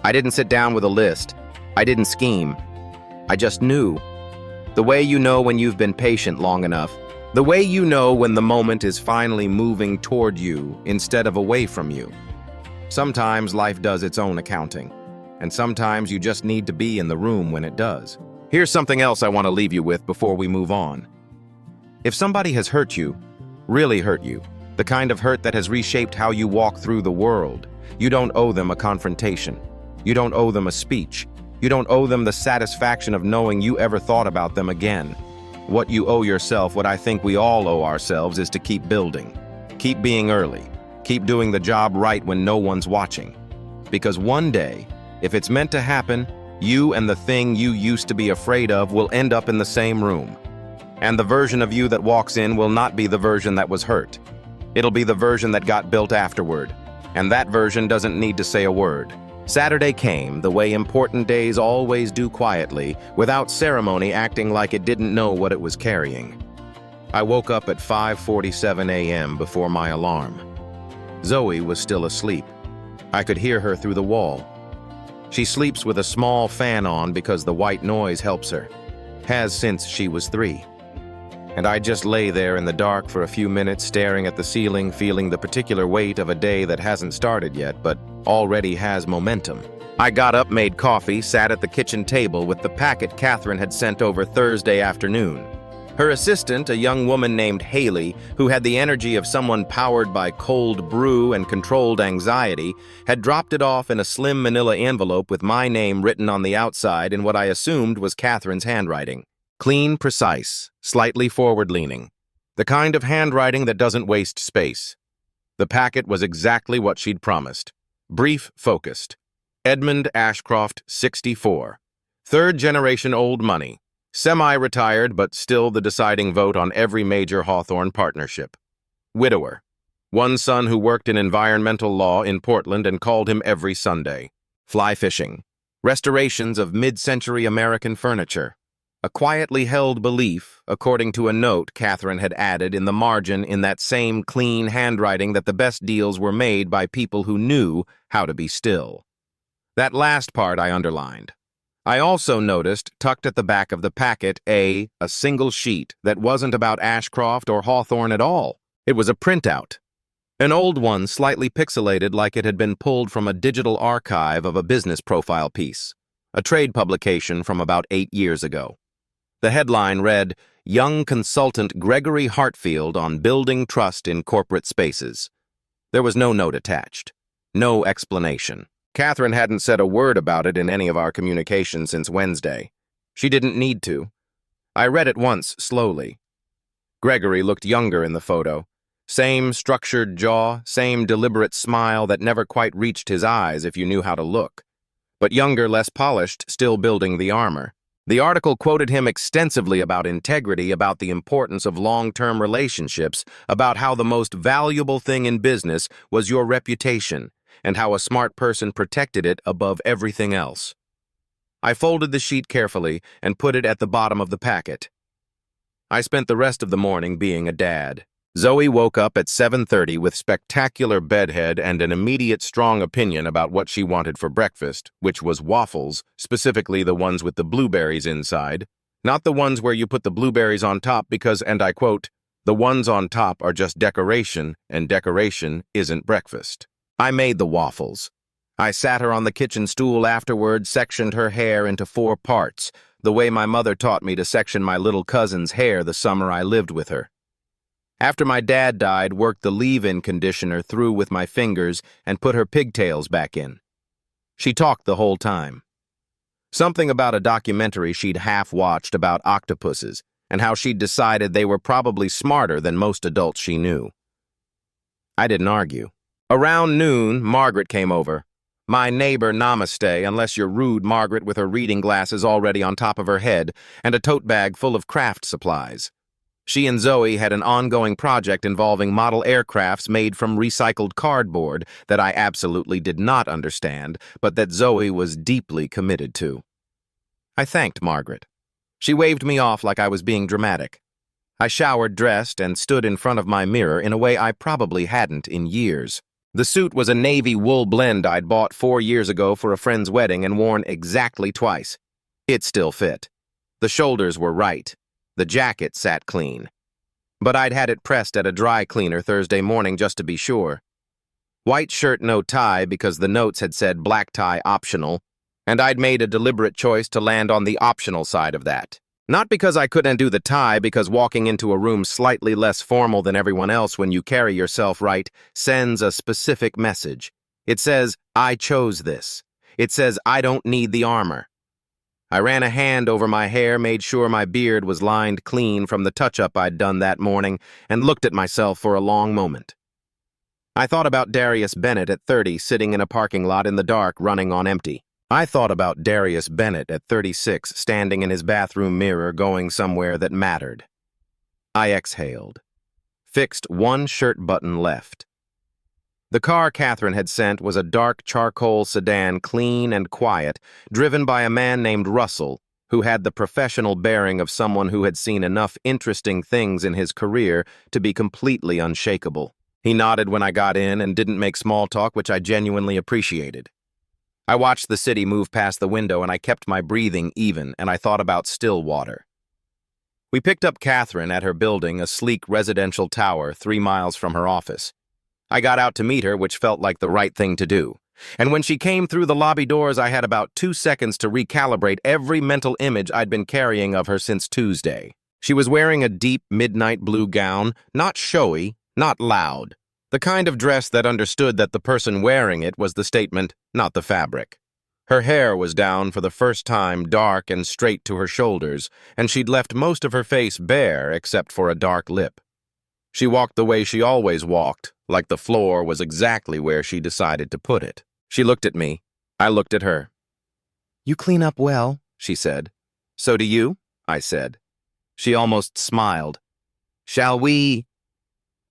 I didn't sit down with a list. I didn't scheme. I just knew. The way you know when you've been patient long enough. The way you know when the moment is finally moving toward you instead of away from you. Sometimes life does its own accounting. And sometimes you just need to be in the room when it does. Here's something else I want to leave you with before we move on. If somebody has hurt you, really hurt you, the kind of hurt that has reshaped how you walk through the world, you don't owe them a confrontation. You don't owe them a speech. You don't owe them the satisfaction of knowing you ever thought about them again. What you owe yourself, what I think we all owe ourselves, is to keep building. Keep being early. Keep doing the job right when no one's watching. Because one day, if it's meant to happen, you and the thing you used to be afraid of will end up in the same room. And the version of you that walks in will not be the version that was hurt. It'll be the version that got built afterward. And that version doesn't need to say a word. Saturday came the way important days always do, quietly, without ceremony, acting like it didn't know what it was carrying. I woke up at 5:47 a.m. before my alarm. Zoe was still asleep. I could hear her through the wall. She sleeps with a small fan on because the white noise helps her. Has since she was 3. And I just lay there in the dark for a few minutes, staring at the ceiling, feeling the particular weight of a day that hasn't started yet, but already has momentum. I got up, made coffee, sat at the kitchen table with the packet Catherine had sent over Thursday afternoon. Her assistant, a young woman named Haley, who had the energy of someone powered by cold brew and controlled anxiety, had dropped it off in a slim manila envelope with my name written on the outside in what I assumed was Catherine's handwriting. Clean, precise, slightly forward-leaning. The kind of handwriting that doesn't waste space. The packet was exactly what she'd promised. Brief, focused. Edmund Ashcroft, 64. Third-generation old money. Semi-retired, but still the deciding vote on every major Hawthorne partnership. Widower. One son who worked in environmental law in Portland and called him every Sunday. Fly fishing. Restorations of mid-century American furniture. A quietly held belief, according to a note Catherine had added in the margin in that same clean handwriting, that the best deals were made by people who knew how to be still. That last part I underlined. I also noticed, tucked at the back of the packet, a single sheet that wasn't about Ashcroft or Hawthorne at all. It was a printout. An old one, slightly pixelated, like it had been pulled from a digital archive of a business profile piece. A trade publication from about 8 years ago. The headline read, "Young Consultant Gregory Hartfield on Building Trust in Corporate Spaces." There was no note attached. No explanation. Catherine hadn't said a word about it in any of our communications since Wednesday. She didn't need to. I read it once, slowly. Gregory looked younger in the photo. Same structured jaw, same deliberate smile that never quite reached his eyes if you knew how to look. But younger, less polished, still building the armor. The article quoted him extensively about integrity, about the importance of long-term relationships, about how the most valuable thing in business was your reputation, and how a smart person protected it above everything else. I folded the sheet carefully and put it at the bottom of the packet. I spent the rest of the morning being a dad. Zoe woke up at 7:30 with spectacular bedhead and an immediate strong opinion about what she wanted for breakfast, which was waffles, specifically the ones with the blueberries inside. Not the ones where you put the blueberries on top because, and I quote, "the ones on top are just decoration, and decoration isn't breakfast." I made the waffles. I sat her on the kitchen stool afterward, sectioned her hair into 4 parts, the way my mother taught me to section my little cousin's hair the summer I lived with her. After my dad died, worked the leave-in conditioner through with my fingers and put her pigtails back in. She talked the whole time. Something about a documentary she'd half-watched about octopuses and how she'd decided they were probably smarter than most adults she knew. I didn't argue. Around noon, Margaret came over. My neighbor, namaste, unless you're rude Margaret with her reading glasses already on top of her head and a tote bag full of craft supplies. She and Zoe had an ongoing project involving model aircrafts made from recycled cardboard that I absolutely did not understand, but that Zoe was deeply committed to. I thanked Margaret. She waved me off like I was being dramatic. I showered, dressed, and stood in front of my mirror in a way I probably hadn't in years. The suit was a navy wool blend I'd bought 4 years ago for a friend's wedding and worn exactly twice. It still fit. The shoulders were right. The jacket sat clean. But I'd had it pressed at a dry cleaner Thursday morning just to be sure. White shirt, no tie, because the notes had said black tie optional, and I'd made a deliberate choice to land on the optional side of that. Not because I couldn't do the tie, because walking into a room slightly less formal than everyone else when you carry yourself right sends a specific message. It says, I chose this. It says, I don't need the armor. I ran a hand over my hair, made sure my beard was lined clean from the touch-up I'd done that morning, and looked at myself for a long moment. I thought about Darius Bennett at 30 sitting in a parking lot in the dark running on empty. I thought about Darius Bennett at 36 standing in his bathroom mirror going somewhere that mattered. I exhaled. Fixed one shirt button left. The car Catherine had sent was a dark charcoal sedan, clean and quiet, driven by a man named Russell, who had the professional bearing of someone who had seen enough interesting things in his career to be completely unshakable. He nodded when I got in and didn't make small talk, which I genuinely appreciated. I watched the city move past the window and I kept my breathing even, and I thought about Stillwater. We picked up Catherine at her building, a sleek residential tower 3 miles from her office. I got out to meet her, which felt like the right thing to do. And when she came through the lobby doors, I had about 2 seconds to recalibrate every mental image I'd been carrying of her since Tuesday. She was wearing a deep midnight blue gown, not showy, not loud. The kind of dress that understood that the person wearing it was the statement, not the fabric. Her hair was down for the first time, dark and straight to her shoulders, and she'd left most of her face bare except for a dark lip. She walked the way she always walked, like the floor was exactly where she decided to put it. She looked at me. I looked at her. "You clean up well," she said. "So do you," I said. She almost smiled. "Shall we?"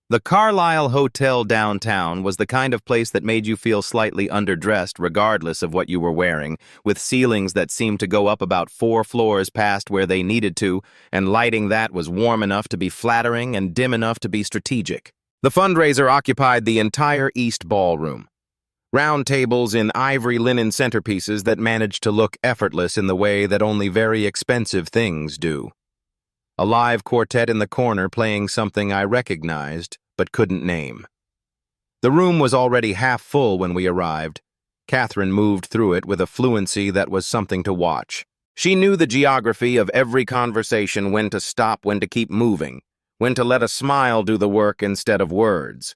The Carlisle Hotel downtown was the kind of place that made you feel slightly underdressed regardless of what you were wearing, with ceilings that seemed to go up about 4 floors past where they needed to, and lighting that was warm enough to be flattering and dim enough to be strategic. The fundraiser occupied the entire East Ballroom. Round tables in ivory linen centerpieces that managed to look effortless in the way that only very expensive things do. A live quartet in the corner playing something I recognized but couldn't name. The room was already half full when we arrived. Catherine moved through it with a fluency that was something to watch. She knew the geography of every conversation, when to stop, when to keep moving, when to let a smile do the work instead of words.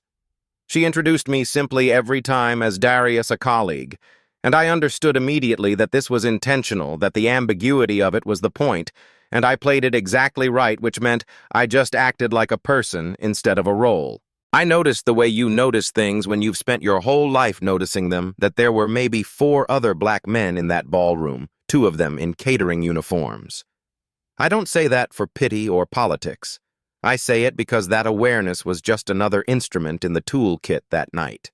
She introduced me simply every time as Darius, a colleague, and I understood immediately that this was intentional, that the ambiguity of it was the point, and I played it exactly right, which meant I just acted like a person instead of a role. I noticed the way you notice things when you've spent your whole life noticing them, that there were maybe 4 other black men in that ballroom, 2 of them in catering uniforms. I don't say that for pity or politics. I say it because that awareness was just another instrument in the toolkit that night.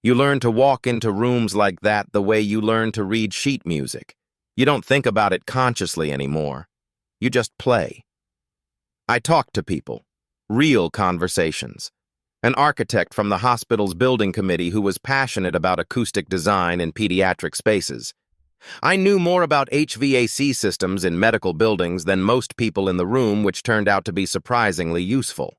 You learn to walk into rooms like that the way you learn to read sheet music. You don't think about it consciously anymore. You just play. I talked to people. Real conversations. An architect from the hospital's building committee who was passionate about acoustic design in pediatric spaces. I knew more about HVAC systems in medical buildings than most people in the room, which turned out to be surprisingly useful.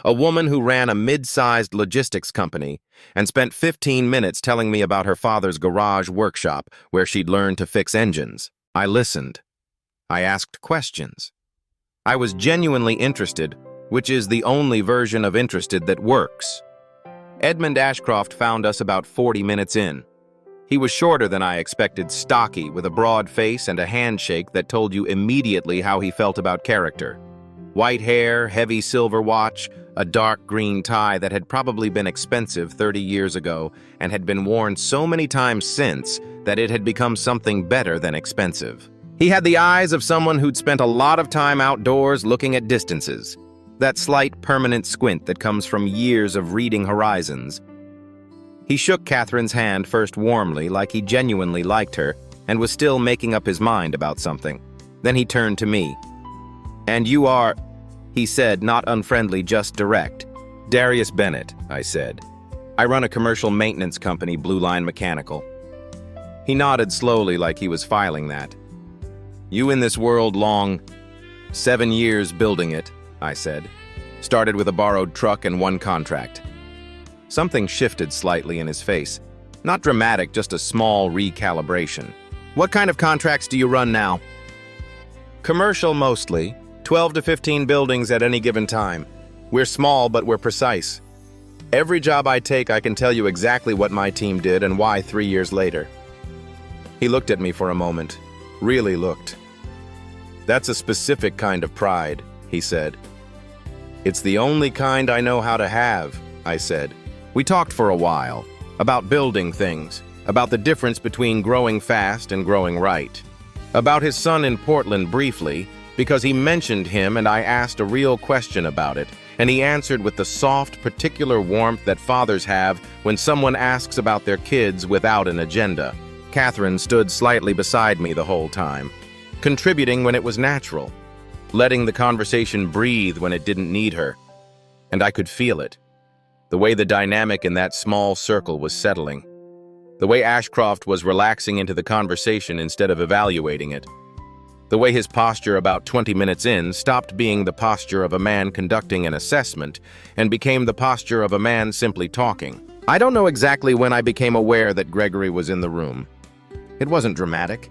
A woman who ran a mid-sized logistics company and spent 15 minutes telling me about her father's garage workshop where she'd learned to fix engines. I listened. I asked questions. I was genuinely interested, which is the only version of interested that works. Edmund Ashcroft found us about 40 minutes in. He was shorter than I expected, stocky, with a broad face and a handshake that told you immediately how he felt about character. White hair, heavy silver watch, a dark green tie that had probably been expensive 30 years ago and had been worn so many times since that it had become something better than expensive. He had the eyes of someone who'd spent a lot of time outdoors looking at distances, that slight permanent squint that comes from years of reading horizons. He shook Catherine's hand first warmly, like he genuinely liked her and was still making up his mind about something. Then he turned to me. "And you are," he said, not unfriendly, just direct. "Darius Bennett," I said. "I run a commercial maintenance company, Blue Line Mechanical." He nodded slowly like he was filing that. "You in this world long?" "7 years building it," I said. "Started with a borrowed truck and 1 contract." Something shifted slightly in his face. Not dramatic, just a small recalibration. "What kind of contracts do you run now?" "Commercial mostly. 12 to 15 buildings at any given time. We're small, but we're precise. Every job I take, I can tell you exactly what my team did and why 3 years later." He looked at me for a moment. Really looked. "That's a specific kind of pride," he said. "It's the only kind I know how to have," I said. We talked for a while, about building things, about the difference between growing fast and growing right, about his son in Portland briefly, because he mentioned him and I asked a real question about it, and he answered with the soft, particular warmth that fathers have when someone asks about their kids without an agenda. Catherine stood slightly beside me the whole time, contributing when it was natural, letting the conversation breathe when it didn't need her. And I could feel it, the way the dynamic in that small circle was settling, the way Ashcroft was relaxing into the conversation instead of evaluating it, the way his posture about 20 minutes in stopped being the posture of a man conducting an assessment and became the posture of a man simply talking. I don't know exactly when I became aware that Gregory was in the room. It wasn't dramatic.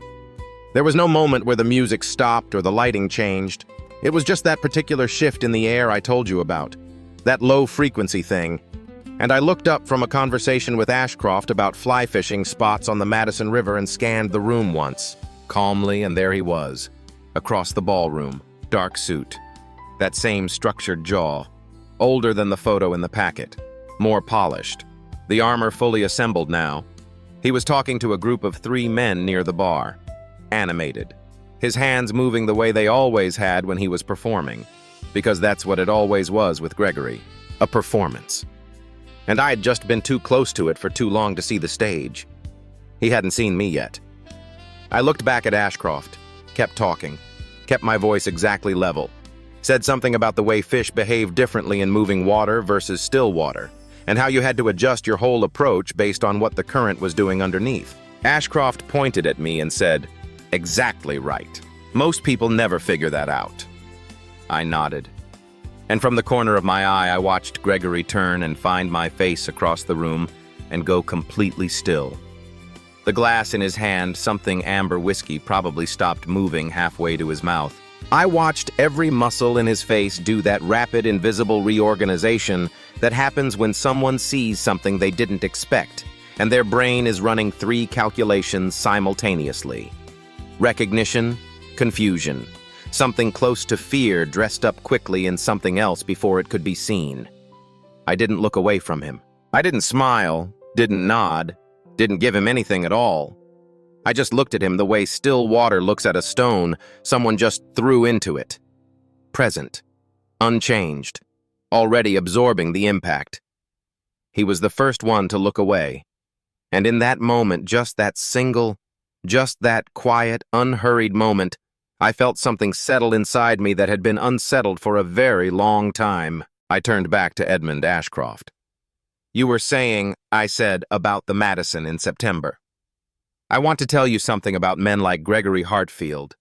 There was no moment where the music stopped or the lighting changed. It was just that particular shift in the air I told you about, that low-frequency thing. And I looked up from a conversation with Ashcroft about fly fishing spots on the Madison River and scanned the room once, calmly, and there he was, across the ballroom, dark suit, that same structured jaw, older than the photo in the packet, more polished, the armor fully assembled now. He was talking to a group of 3 men near the bar, animated, his hands moving the way they always had when he was performing, because that's what it always was with Gregory, a performance. And I had just been too close to it for too long to see the stage. He hadn't seen me yet. I looked back at Ashcroft, kept talking, kept my voice exactly level, said something about the way fish behave differently in moving water versus still water, and how you had to adjust your whole approach based on what the current was doing underneath. Ashcroft pointed at me and said, "Exactly right. Most people never figure that out." I nodded. And from the corner of my eye, I watched Gregory turn and find my face across the room and go completely still. The glass in his hand, something amber whiskey, probably stopped moving halfway to his mouth. I watched every muscle in his face do that rapid, invisible reorganization that happens when someone sees something they didn't expect, and their brain is running 3 calculations simultaneously. Recognition, confusion, something close to fear dressed up quickly in something else before it could be seen. I didn't look away from him. I didn't smile, didn't nod, didn't give him anything at all. I just looked at him the way still water looks at a stone someone just threw into it. Present, unchanged, already absorbing the impact. He was the first one to look away. And in that moment, just that quiet, unhurried moment, I felt something settle inside me that had been unsettled for a very long time. I turned back to Edmund Ashcroft. "You were saying," I said, "about the Madison in September. I want to tell you something about men like Gregory Hartfield.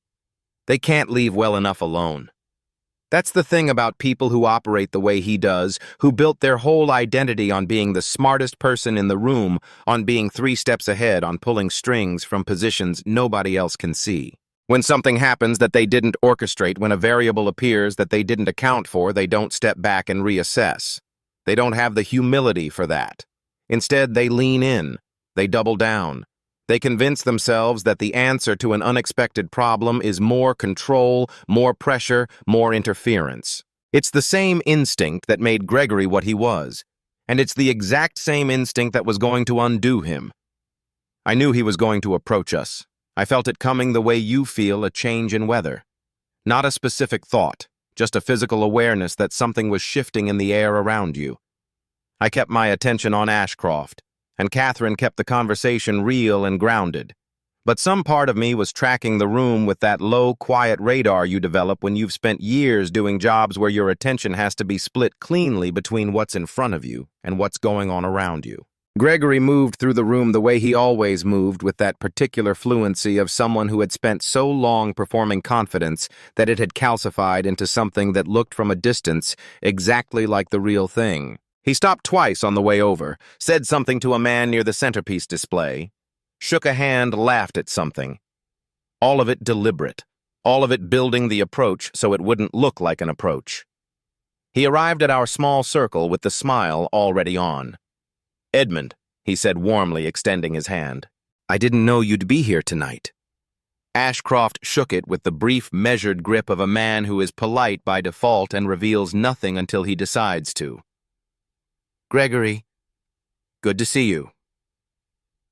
They can't leave well enough alone. That's the thing about people who operate the way he does, who built their whole identity on being the smartest person in the room, on being 3 steps ahead, on pulling strings from positions nobody else can see. When something happens that they didn't orchestrate, when a variable appears that they didn't account for, they don't step back and reassess. They don't have the humility for that. Instead, they lean in, they double down. They convince themselves that the answer to an unexpected problem is more control, more pressure, more interference. It's the same instinct that made Gregory what he was, and it's the exact same instinct that was going to undo him. I knew he was going to approach us. I felt it coming the way you feel a change in weather. Not a specific thought, just a physical awareness that something was shifting in the air around you. I kept my attention on Ashcroft, and Catherine kept the conversation real and grounded. But some part of me was tracking the room with that low, quiet radar you develop when you've spent years doing jobs where your attention has to be split cleanly between what's in front of you and what's going on around you. Gregory moved through the room the way he always moved, with that particular fluency of someone who had spent so long performing confidence that it had calcified into something that looked from a distance exactly like the real thing. He stopped twice on the way over, said something to a man near the centerpiece display, shook a hand, laughed at something. All of it deliberate, all of it building the approach so it wouldn't look like an approach. He arrived at our small circle with the smile already on. "Edmund," he said warmly, extending his hand. "I didn't know you'd be here tonight." Ashcroft shook it with the brief, measured grip of a man who is polite by default and reveals nothing until he decides to. "Gregory, good to see you."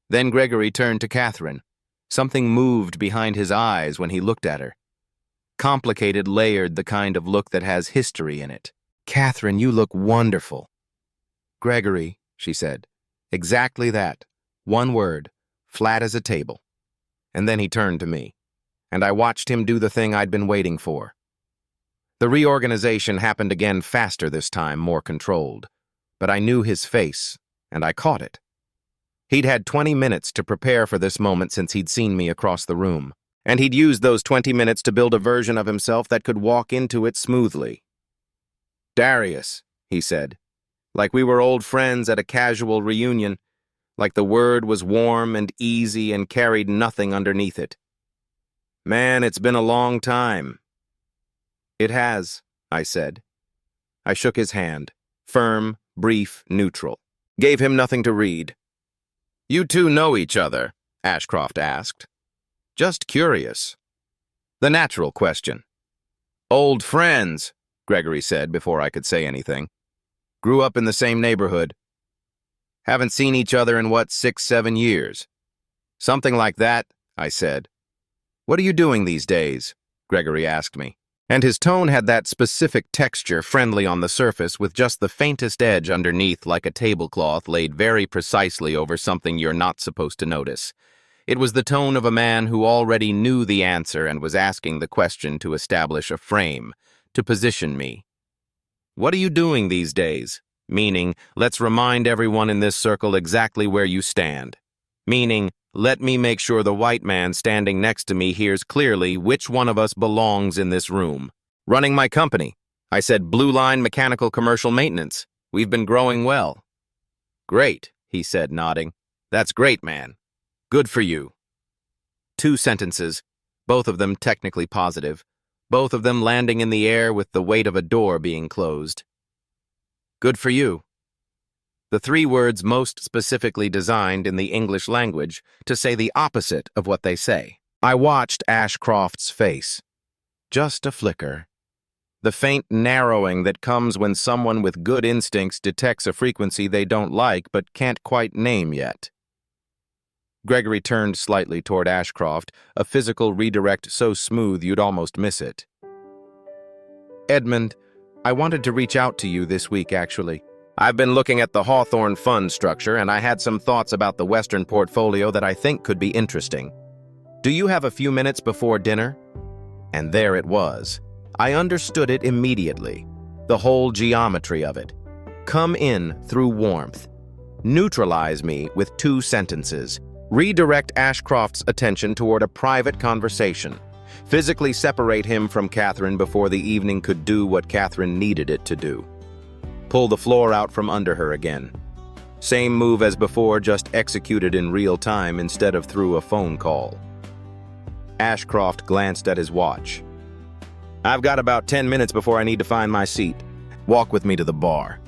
Then Gregory turned to Catherine. Something moved behind his eyes when he looked at her. Complicated, layered, the kind of look that has history in it. "Catherine, you look wonderful." "Gregory," she said. "Exactly that. One word, flat as a table." And then he turned to me, and I watched him do the thing I'd been waiting for. The reorganization happened again faster this time, more controlled. But I knew his face, and I caught it. He'd had 20 minutes to prepare for this moment since he'd seen me across the room, and he'd used those 20 minutes to build a version of himself that could walk into it smoothly. "Darius," he said, like we were old friends at a casual reunion, like the word was warm and easy and carried nothing underneath it. "Man, it's been a long time." "It has," I said. I shook his hand, firm, brief, neutral. Gave him nothing to read. "You two know each other?" Ashcroft asked. "Just curious." The natural question. "Old friends," Gregory said before I could say anything. "Grew up in the same neighborhood. Haven't seen each other in, 6-7 years?" "Something like that," I said. "What are you doing these days?" Gregory asked me. And his tone had that specific texture, friendly on the surface, with just the faintest edge underneath, like a tablecloth laid very precisely over something you're not supposed to notice. It was the tone of a man who already knew the answer and was asking the question to establish a frame, to position me. "What are you doing these days?" Meaning, let's remind everyone in this circle exactly where you stand. Meaning, let me make sure the white man standing next to me hears clearly which one of us belongs in this room. "Running my company." I said, "Blue Line Mechanical Commercial Maintenance. We've been growing well." "Great," he said, nodding. "That's great, man. Good for you." 2 sentences, both of them technically positive, both of them landing in the air with the weight of a door being closed. Good for you. The 3 words most specifically designed in the English language to say the opposite of what they say. I watched Ashcroft's face. Just a flicker. The faint narrowing that comes when someone with good instincts detects a frequency they don't like but can't quite name yet. Gregory turned slightly toward Ashcroft, a physical redirect so smooth you'd almost miss it. "Edmund, I wanted to reach out to you this week, actually. I've been looking at the Hawthorne Fund structure, and I had some thoughts about the Western portfolio that I think could be interesting. Do you have a few minutes before dinner?" And there it was. I understood it immediately. The whole geometry of it. Come in through warmth. Neutralize me with 2 sentences. Redirect Ashcroft's attention toward a private conversation. Physically separate him from Catherine before the evening could do what Catherine needed it to do. Pull the floor out from under her again. Same move as before, just executed in real time instead of through a phone call. Ashcroft glanced at his watch. "I've got about 10 minutes before I need to find my seat. Walk with me to the bar."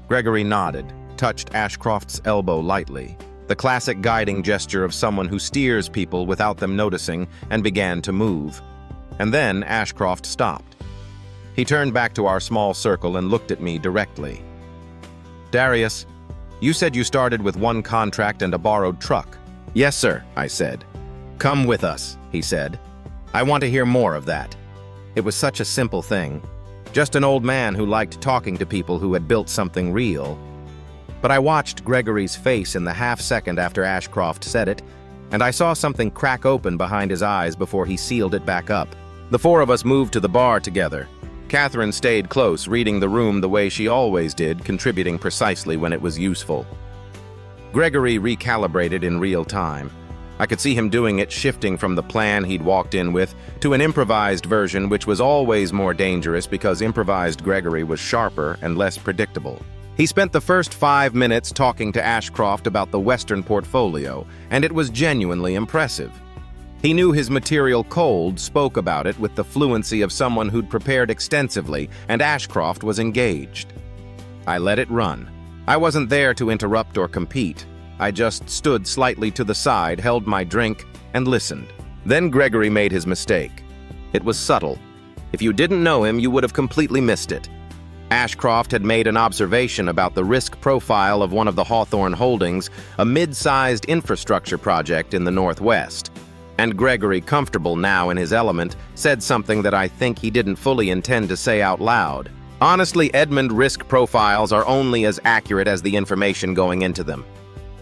Gregory nodded, touched Ashcroft's elbow lightly, the classic guiding gesture of someone who steers people without them noticing, and began to move. And then Ashcroft stopped. He turned back to our small circle and looked at me directly. "Darius, you said you started with 1 contract and a borrowed truck." "Yes, sir," I said. "Come with us," he said. "I want to hear more of that." It was such a simple thing. Just an old man who liked talking to people who had built something real. But I watched Gregory's face in the half-second after Ashcroft said it, and I saw something crack open behind his eyes before he sealed it back up. The 4 of us moved to the bar together. Catherine stayed close, reading the room the way she always did, contributing precisely when it was useful. Gregory recalibrated in real time. I could see him doing it, shifting from the plan he'd walked in with to an improvised version, which was always more dangerous because improvised Gregory was sharper and less predictable. He spent the first 5 minutes talking to Ashcroft about the Western portfolio, and it was genuinely impressive. He knew his material cold, spoke about it with the fluency of someone who'd prepared extensively, and Ashcroft was engaged. I let it run. I wasn't there to interrupt or compete. I just stood slightly to the side, held my drink, and listened. Then Gregory made his mistake. It was subtle. If you didn't know him, you would have completely missed it. Ashcroft had made an observation about the risk profile of one of the Hawthorne holdings, a mid-sized infrastructure project in the Northwest. And Gregory, comfortable now in his element, said something that I think he didn't fully intend to say out loud. Honestly, Edmund, risk profiles are only as accurate as the information going into them.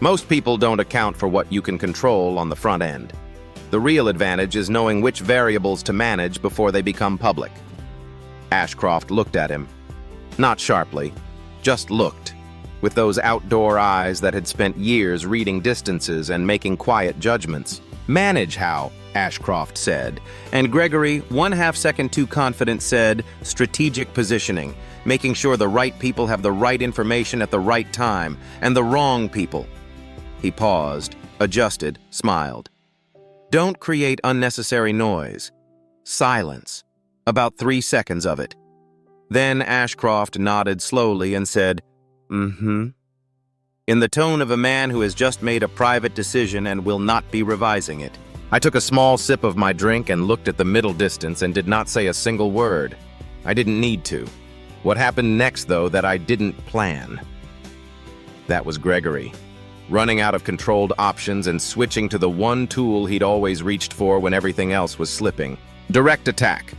Most people don't account for what you can control on the front end. The real advantage is knowing which variables to manage before they become public. Ashcroft looked at him. Not sharply, just looked, with those outdoor eyes that had spent years reading distances and making quiet judgments. "Manage how?" Ashcroft said, and Gregory, 1/2 second too confident, said, "Strategic positioning, making sure the right people have the right information at the right time, and the wrong people." He paused, adjusted, smiled. "Don't create unnecessary noise. Silence. About 3 seconds of it." Then Ashcroft nodded slowly and said, "Mm-hmm," in the tone of a man who has just made a private decision and will not be revising it. I took a small sip of my drink and looked at the middle distance and did not say a single word. I didn't need to. What happened next, though, that I didn't plan? That was Gregory, running out of controlled options and switching to the one tool he'd always reached for when everything else was slipping: direct attack.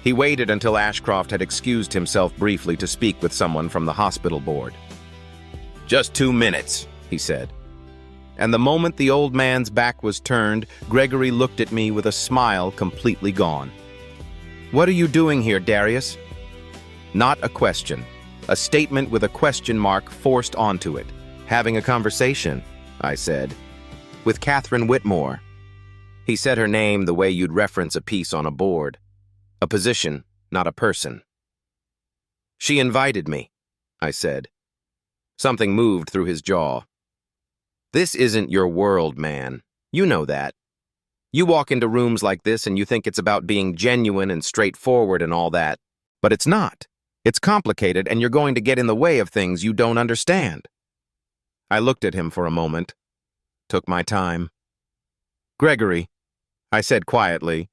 He waited until Ashcroft had excused himself briefly to speak with someone from the hospital board. "Just 2 minutes," he said. And the moment the old man's back was turned, Gregory looked at me with a smile completely gone. "What are you doing here, Darius?" Not a question. A statement with a question mark forced onto it. "Having a conversation," I said. "With Catherine Whitmore." He said her name the way you'd reference a piece on a board. A position, not a person. "She invited me," I said. Something moved through his jaw. "This isn't your world, man. You know that. You walk into rooms like this and you think it's about being genuine and straightforward and all that. But it's not. It's complicated, and you're going to get in the way of things you don't understand." I looked at him for a moment. Took my time. "Gregory," I said quietly,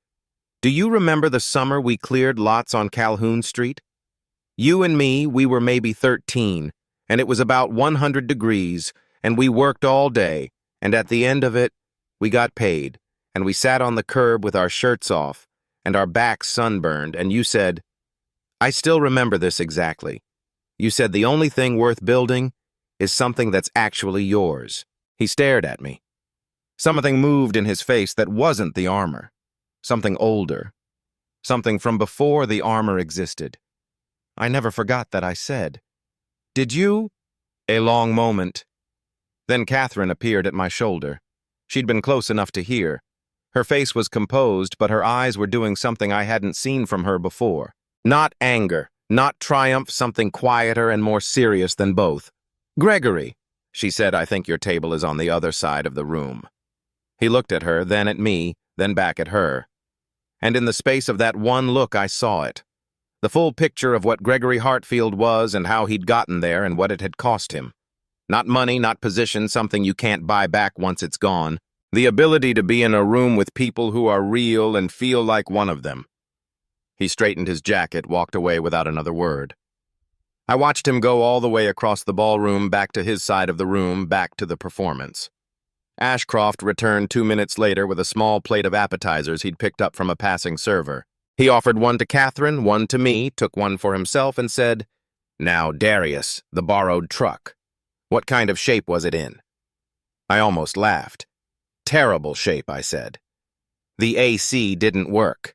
"do you remember the summer we cleared lots on Calhoun Street? You and me, we were maybe 13, and it was about 100 degrees, and we worked all day, and at the end of it, we got paid, and we sat on the curb with our shirts off, and our backs sunburned, and you said," I still remember this exactly. "You said the only thing worth building is something that's actually yours." He stared at me. Something moved in his face that wasn't the armor. Something older. Something from before the armor existed. I never forgot that I said, "Did you?" A long moment. Then Catherine appeared at my shoulder. She'd been close enough to hear. Her face was composed, but her eyes were doing something I hadn't seen from her before. Not anger, not triumph, something quieter and more serious than both. "Gregory," she said, "I think your table is on the other side of the room." He looked at her, then at me, then back at her. And in the space of that one look, I saw it. The full picture of what Gregory Hartfield was and how he'd gotten there and what it had cost him. Not money, not position, something you can't buy back once it's gone. The ability to be in a room with people who are real and feel like one of them. He straightened his jacket, walked away without another word. I watched him go all the way across the ballroom, back to his side of the room, back to the performance. Ashcroft returned 2 minutes later with a small plate of appetizers he'd picked up from a passing server. He offered one to Catherine, one to me, took one for himself, and said, "Now, Darius, the borrowed truck. What kind of shape was it in?" I almost laughed. "Terrible shape," I said. "The AC didn't work."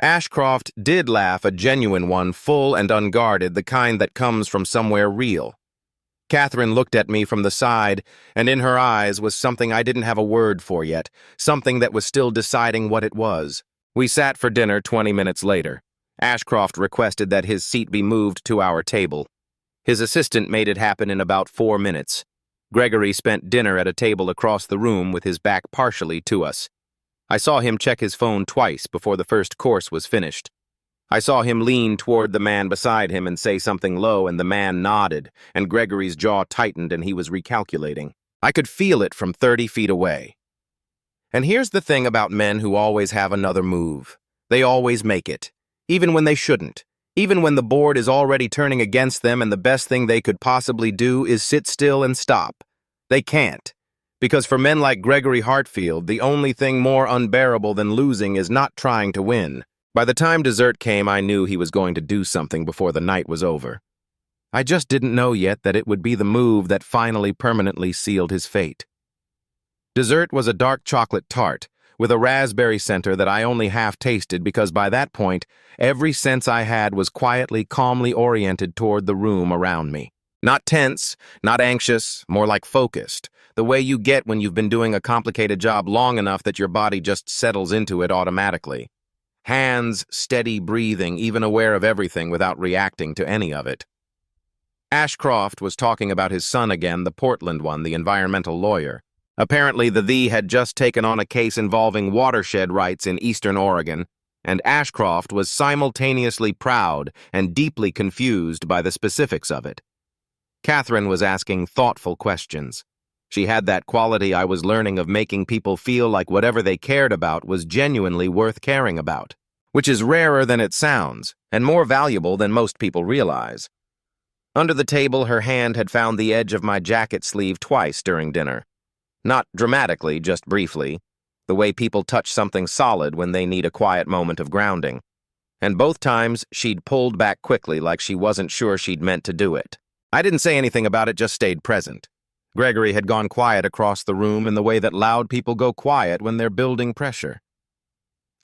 Ashcroft did laugh, a genuine one, full and unguarded, the kind that comes from somewhere real. Catherine looked at me from the side, and in her eyes was something I didn't have a word for yet, something that was still deciding what it was. We sat for dinner 20 minutes later. Ashcroft requested that his seat be moved to our table. His assistant made it happen in about 4 minutes. Gregory spent dinner at a table across the room with his back partially to us. I saw him check his phone twice before the first course was finished. I saw him lean toward the man beside him and say something low, and the man nodded, and Gregory's jaw tightened and he was recalculating. I could feel it from 30 feet away. And here's the thing about men who always have another move. They always make it, even when they shouldn't. Even when the board is already turning against them and the best thing they could possibly do is sit still and stop. They can't. Because for men like Gregory Hartfield, the only thing more unbearable than losing is not trying to win. By the time dessert came, I knew he was going to do something before the night was over. I just didn't know yet that it would be the move that finally permanently sealed his fate. Dessert was a dark chocolate tart with a raspberry center that I only half tasted because by that point, every sense I had was quietly, calmly oriented toward the room around me. Not tense, not anxious, more like focused, the way you get when you've been doing a complicated job long enough that your body just settles into it automatically. Hands, steady breathing, even aware of everything without reacting to any of it. Ashcroft was talking about his son again, the Portland one, the environmental lawyer. Apparently, the had just taken on a case involving watershed rights in eastern Oregon, and Ashcroft was simultaneously proud and deeply confused by the specifics of it. Catherine was asking thoughtful questions. She had that quality I was learning of making people feel like whatever they cared about was genuinely worth caring about, which is rarer than it sounds and more valuable than most people realize. Under the table, her hand had found the edge of my jacket sleeve twice during dinner. Not dramatically, just briefly, the way people touch something solid when they need a quiet moment of grounding. And both times, she'd pulled back quickly like she wasn't sure she'd meant to do it. I didn't say anything about it, just stayed present. Gregory had gone quiet across the room in the way that loud people go quiet when they're building pressure.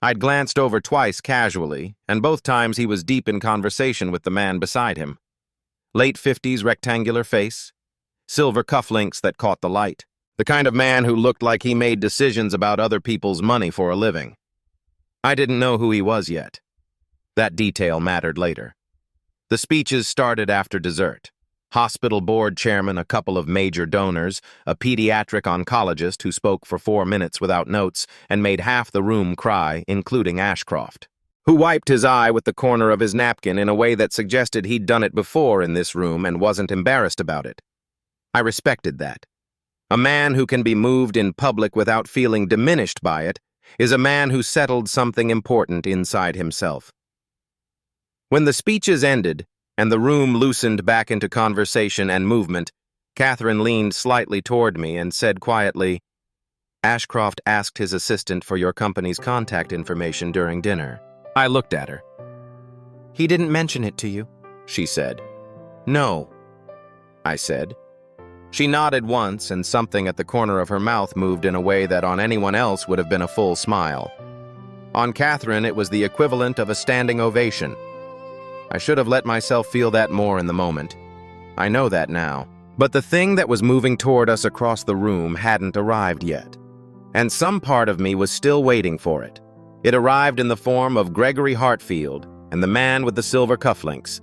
I'd glanced over twice casually, and both times he was deep in conversation with the man beside him. Late 50s rectangular face, silver cufflinks that caught the light. The kind of man who looked like he made decisions about other people's money for a living. I didn't know who he was yet. That detail mattered later. The speeches started after dessert. Hospital board chairman, a couple of major donors, a pediatric oncologist who spoke for 4 minutes without notes and made half the room cry, including Ashcroft, who wiped his eye with the corner of his napkin in a way that suggested he'd done it before in this room and wasn't embarrassed about it. I respected that. A man who can be moved in public without feeling diminished by it is a man who settled something important inside himself. When the speeches ended and the room loosened back into conversation and movement, Catherine leaned slightly toward me and said quietly, "Ashcroft asked his assistant for your company's contact information during dinner." I looked at her. "He didn't mention it to you," she said. "No," I said. She nodded once, and something at the corner of her mouth moved in a way that on anyone else would have been a full smile. On Catherine, it was the equivalent of a standing ovation. I should have let myself feel that more in the moment. I know that now. But the thing that was moving toward us across the room hadn't arrived yet. And some part of me was still waiting for it. It arrived in the form of Gregory Hartfield and the man with the silver cufflinks,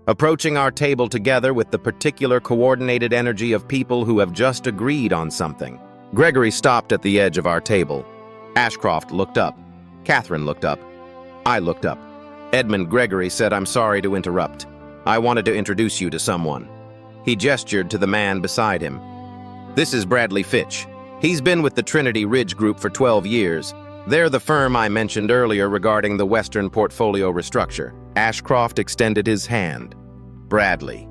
approaching our table together with the particular coordinated energy of people who have just agreed on something. Gregory stopped at the edge of our table. Ashcroft looked up. Catherine looked up. I looked up. Edmund Gregory said, "I'm sorry to interrupt. I wanted to introduce you to someone." He gestured to the man beside him. "This is Bradley Fitch. He's been with the Trinity Ridge Group for 12 years. They're the firm I mentioned earlier regarding the Western portfolio restructure." Ashcroft extended his hand. "Bradley.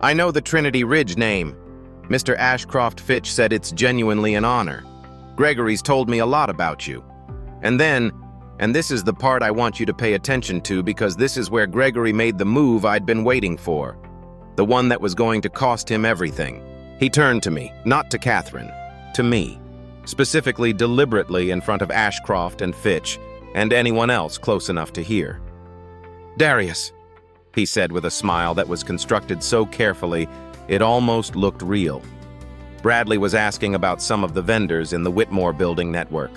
I know the Trinity Ridge name. Mr. Ashcroft Fitch said it's genuinely an honor. Gregory's told me a lot about you. And then, and this is the part I want you to pay attention to because this is where Gregory made the move I'd been waiting for. The one that was going to cost him everything." He turned to me, not to Catherine, to me, specifically deliberately in front of Ashcroft and Fitch and anyone else close enough to hear. "Darius," he said with a smile that was constructed so carefully it almost looked real. Bradley was asking about some of the vendors in the Whitmore building network.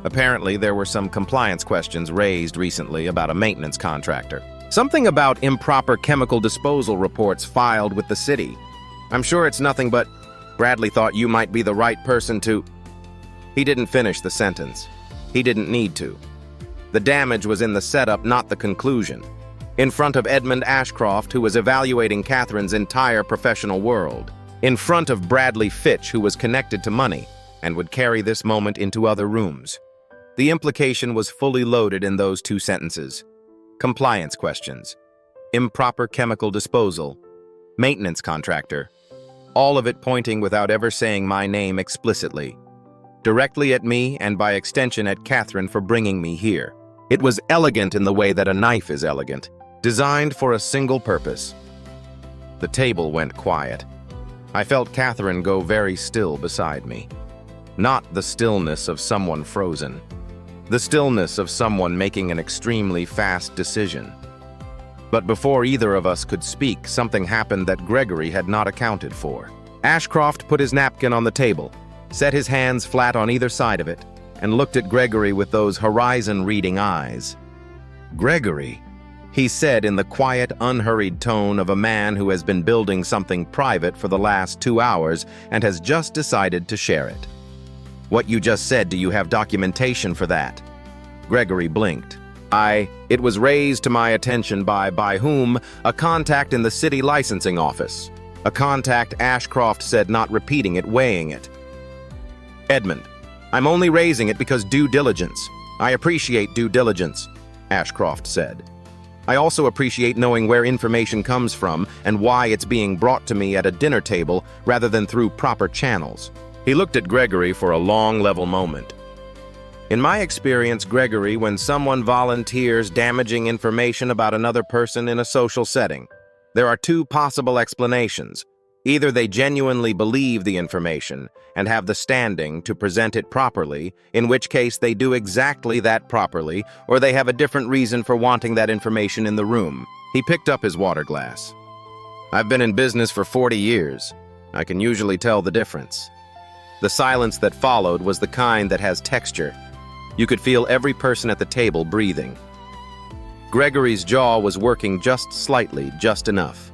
Apparently, there were some compliance questions raised recently about a maintenance contractor. Something about improper chemical disposal reports filed with the city. "I'm sure it's nothing but Bradley thought you might be the right person to—" He didn't finish the sentence. He didn't need to. The damage was in the setup, not the conclusion. In front of Edmund Ashcroft, who was evaluating Catherine's entire professional world. In front of Bradley Fitch, who was connected to money. and would carry this moment into other rooms. The implication was fully loaded in those 2 sentences. Compliance questions, improper chemical disposal, maintenance contractor, all of it pointing without ever saying my name explicitly, directly at me and by extension at Catherine for bringing me here. It was elegant in the way that a knife is elegant, designed for a single purpose. The table went quiet. I felt Catherine go very still beside me. Not the stillness of someone frozen. The stillness of someone making an extremely fast decision. But before either of us could speak, something happened that Gregory had not accounted for. Ashcroft put his napkin on the table, set his hands flat on either side of it, and looked at Gregory with those horizon-reading eyes. "Gregory," he said in the quiet, unhurried tone of a man who has been building something private for the last 2 hours and has just decided to share it. "What you just said, do you have documentation for that?" Gregory blinked. It was raised to my attention by whom? A contact in the city licensing office. A contact, Ashcroft said, not repeating it, weighing it. "Edmund, I'm only raising it because due diligence. I appreciate due diligence," Ashcroft said. "I also appreciate knowing where information comes from and why it's being brought to me at a dinner table rather than through proper channels." He looked at Gregory for a long, level moment. "In my experience, Gregory, when someone volunteers damaging information about another person in a social setting, there are 2 possible explanations. Either they genuinely believe the information and have the standing to present it properly, in which case they do exactly that properly, or they have a different reason for wanting that information in the room." He picked up his water glass. "I've been in business for 40 years. I can usually tell the difference." The silence that followed was the kind that has texture. You could feel every person at the table breathing. Gregory's jaw was working just slightly, just enough.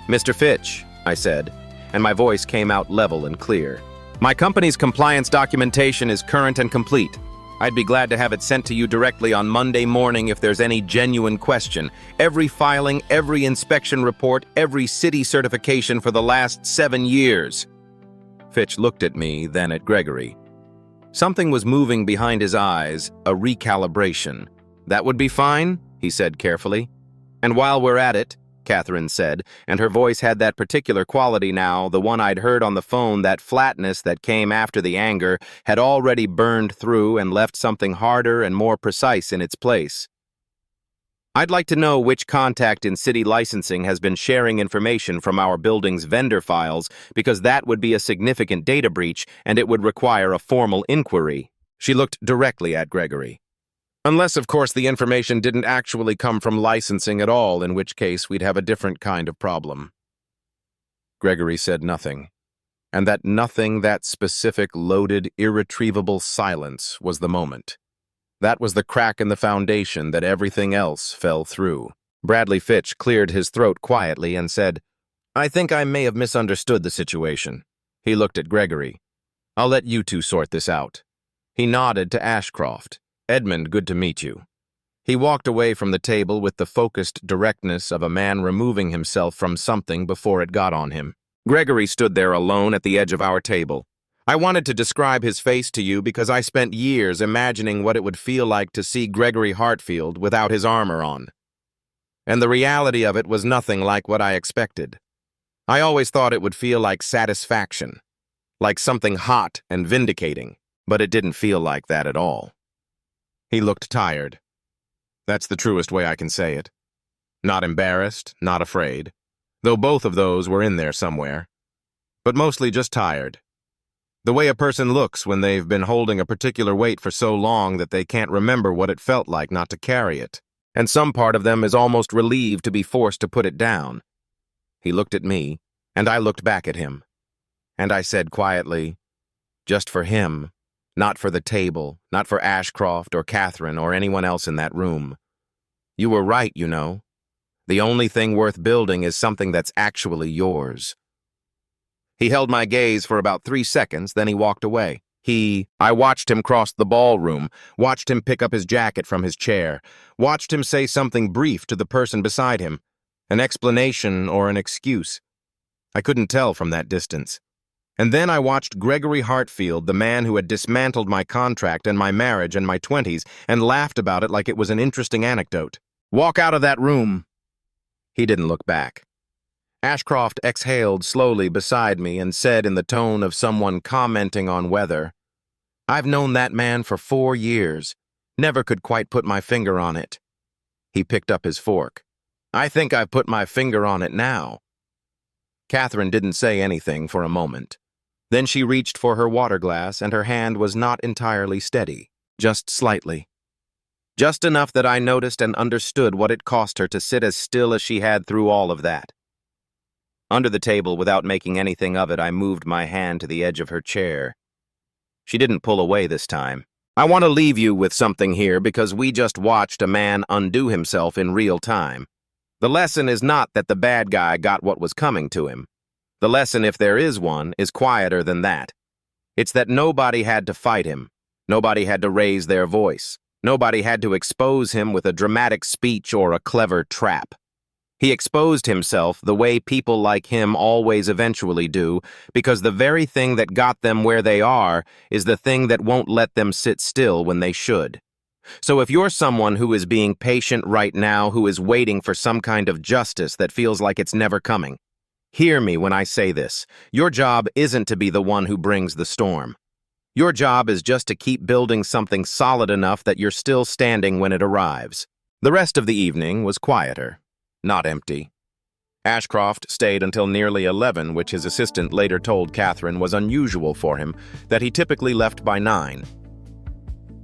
"Mr. Fitch," I said, and my voice came out level and clear. "My company's compliance documentation is current and complete. I'd be glad to have it sent to you directly on Monday morning if there's any genuine question. Every filing, every inspection report, every city certification for the last 7 years. Fitch looked at me, then at Gregory. Something was moving behind his eyes, a recalibration. "That would be fine," he said carefully. "And while we're at it," Catherine said, and her voice had that particular quality now, the one I'd heard on the phone, that flatness that came after the anger, had already burned through and left something harder and more precise in its place. "I'd like to know which contact in city licensing has been sharing information from our building's vendor files, because that would be a significant data breach and it would require a formal inquiry." She looked directly at Gregory. "Unless, of course, the information didn't actually come from licensing at all, in which case we'd have a different kind of problem." Gregory said nothing, and that nothing, that specific, loaded, irretrievable silence was the moment. That was the crack in the foundation that everything else fell through. Bradley Fitch cleared his throat quietly and said, "I think I may have misunderstood the situation." He looked at Gregory. "I'll let you 2 sort this out." He nodded to Ashcroft. "Edmund, good to meet you." He walked away from the table with the focused directness of a man removing himself from something before it got on him. Gregory stood there alone at the edge of our table. I wanted to describe his face to you because I spent years imagining what it would feel like to see Gregory Hartfield without his armor on. And the reality of it was nothing like what I expected. I always thought it would feel like satisfaction, like something hot and vindicating, but it didn't feel like that at all. He looked tired. That's the truest way I can say it. Not embarrassed, not afraid, though both of those were in there somewhere, but mostly just tired. The way a person looks when they've been holding a particular weight for so long that they can't remember what it felt like not to carry it, and some part of them is almost relieved to be forced to put it down. He looked at me, and I looked back at him, and I said quietly, "Just for him, not for the table, not for Ashcroft or Catherine or anyone else in that room. You were right, you know. The only thing worth building is something that's actually yours." He held my gaze for about 3 seconds, then he walked away. I watched him cross the ballroom, watched him pick up his jacket from his chair, watched him say something brief to the person beside him, an explanation or an excuse. I couldn't tell from that distance. And then I watched Gregory Hartfield, the man who had dismantled my contract and my marriage in my 20s, and laughed about it like it was an interesting anecdote. "Walk out of that room." He didn't look back. Ashcroft exhaled slowly beside me and said in the tone of someone commenting on weather, "I've known that man for 4 years. Never could quite put my finger on it." He picked up his fork. "I think I've put my finger on it now." Catherine didn't say anything for a moment. Then she reached for her water glass, and her hand was not entirely steady, just slightly. Just enough that I noticed and understood what it cost her to sit as still as she had through all of that. Under the table, without making anything of it, I moved my hand to the edge of her chair. She didn't pull away this time. "I want to leave you with something here because we just watched a man undo himself in real time. The lesson is not that the bad guy got what was coming to him. The lesson, if there is one, is quieter than that. It's that nobody had to fight him. Nobody had to raise their voice. Nobody had to expose him with a dramatic speech or a clever trap. He exposed himself the way people like him always eventually do, because the very thing that got them where they are is the thing that won't let them sit still when they should. So if you're someone who is being patient right now, who is waiting for some kind of justice that feels like it's never coming, hear me when I say this. Your job isn't to be the one who brings the storm. Your job is just to keep building something solid enough that you're still standing when it arrives. The rest of the evening was quieter, not empty. Ashcroft stayed until nearly 11, which his assistant later told Catherine was unusual for him, that he typically left by 9.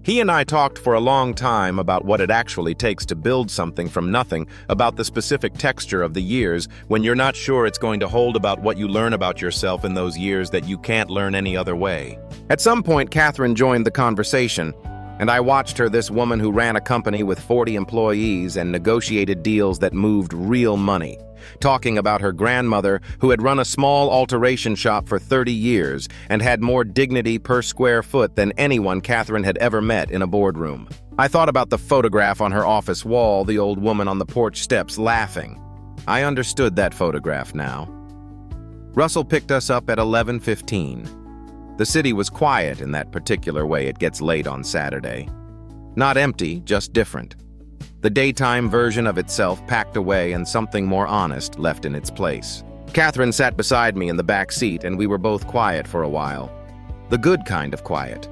He and I talked for a long time about what it actually takes to build something from nothing, about the specific texture of the years when you're not sure it's going to hold, about what you learn about yourself in those years that you can't learn any other way. At some point, Catherine joined the conversation, and I watched her, this woman who ran a company with 40 employees and negotiated deals that moved real money, talking about her grandmother who had run a small alteration shop for 30 years and had more dignity per square foot than anyone Catherine had ever met in a boardroom. I thought about the photograph on her office wall, the old woman on the porch steps laughing. I understood that photograph now. Russell picked us up at 11:15. The city was quiet in that particular way it gets late on Saturday. Not empty, just different. The daytime version of itself packed away and something more honest left in its place. Catherine sat beside me in the back seat, and we were both quiet for a while. The good kind of quiet.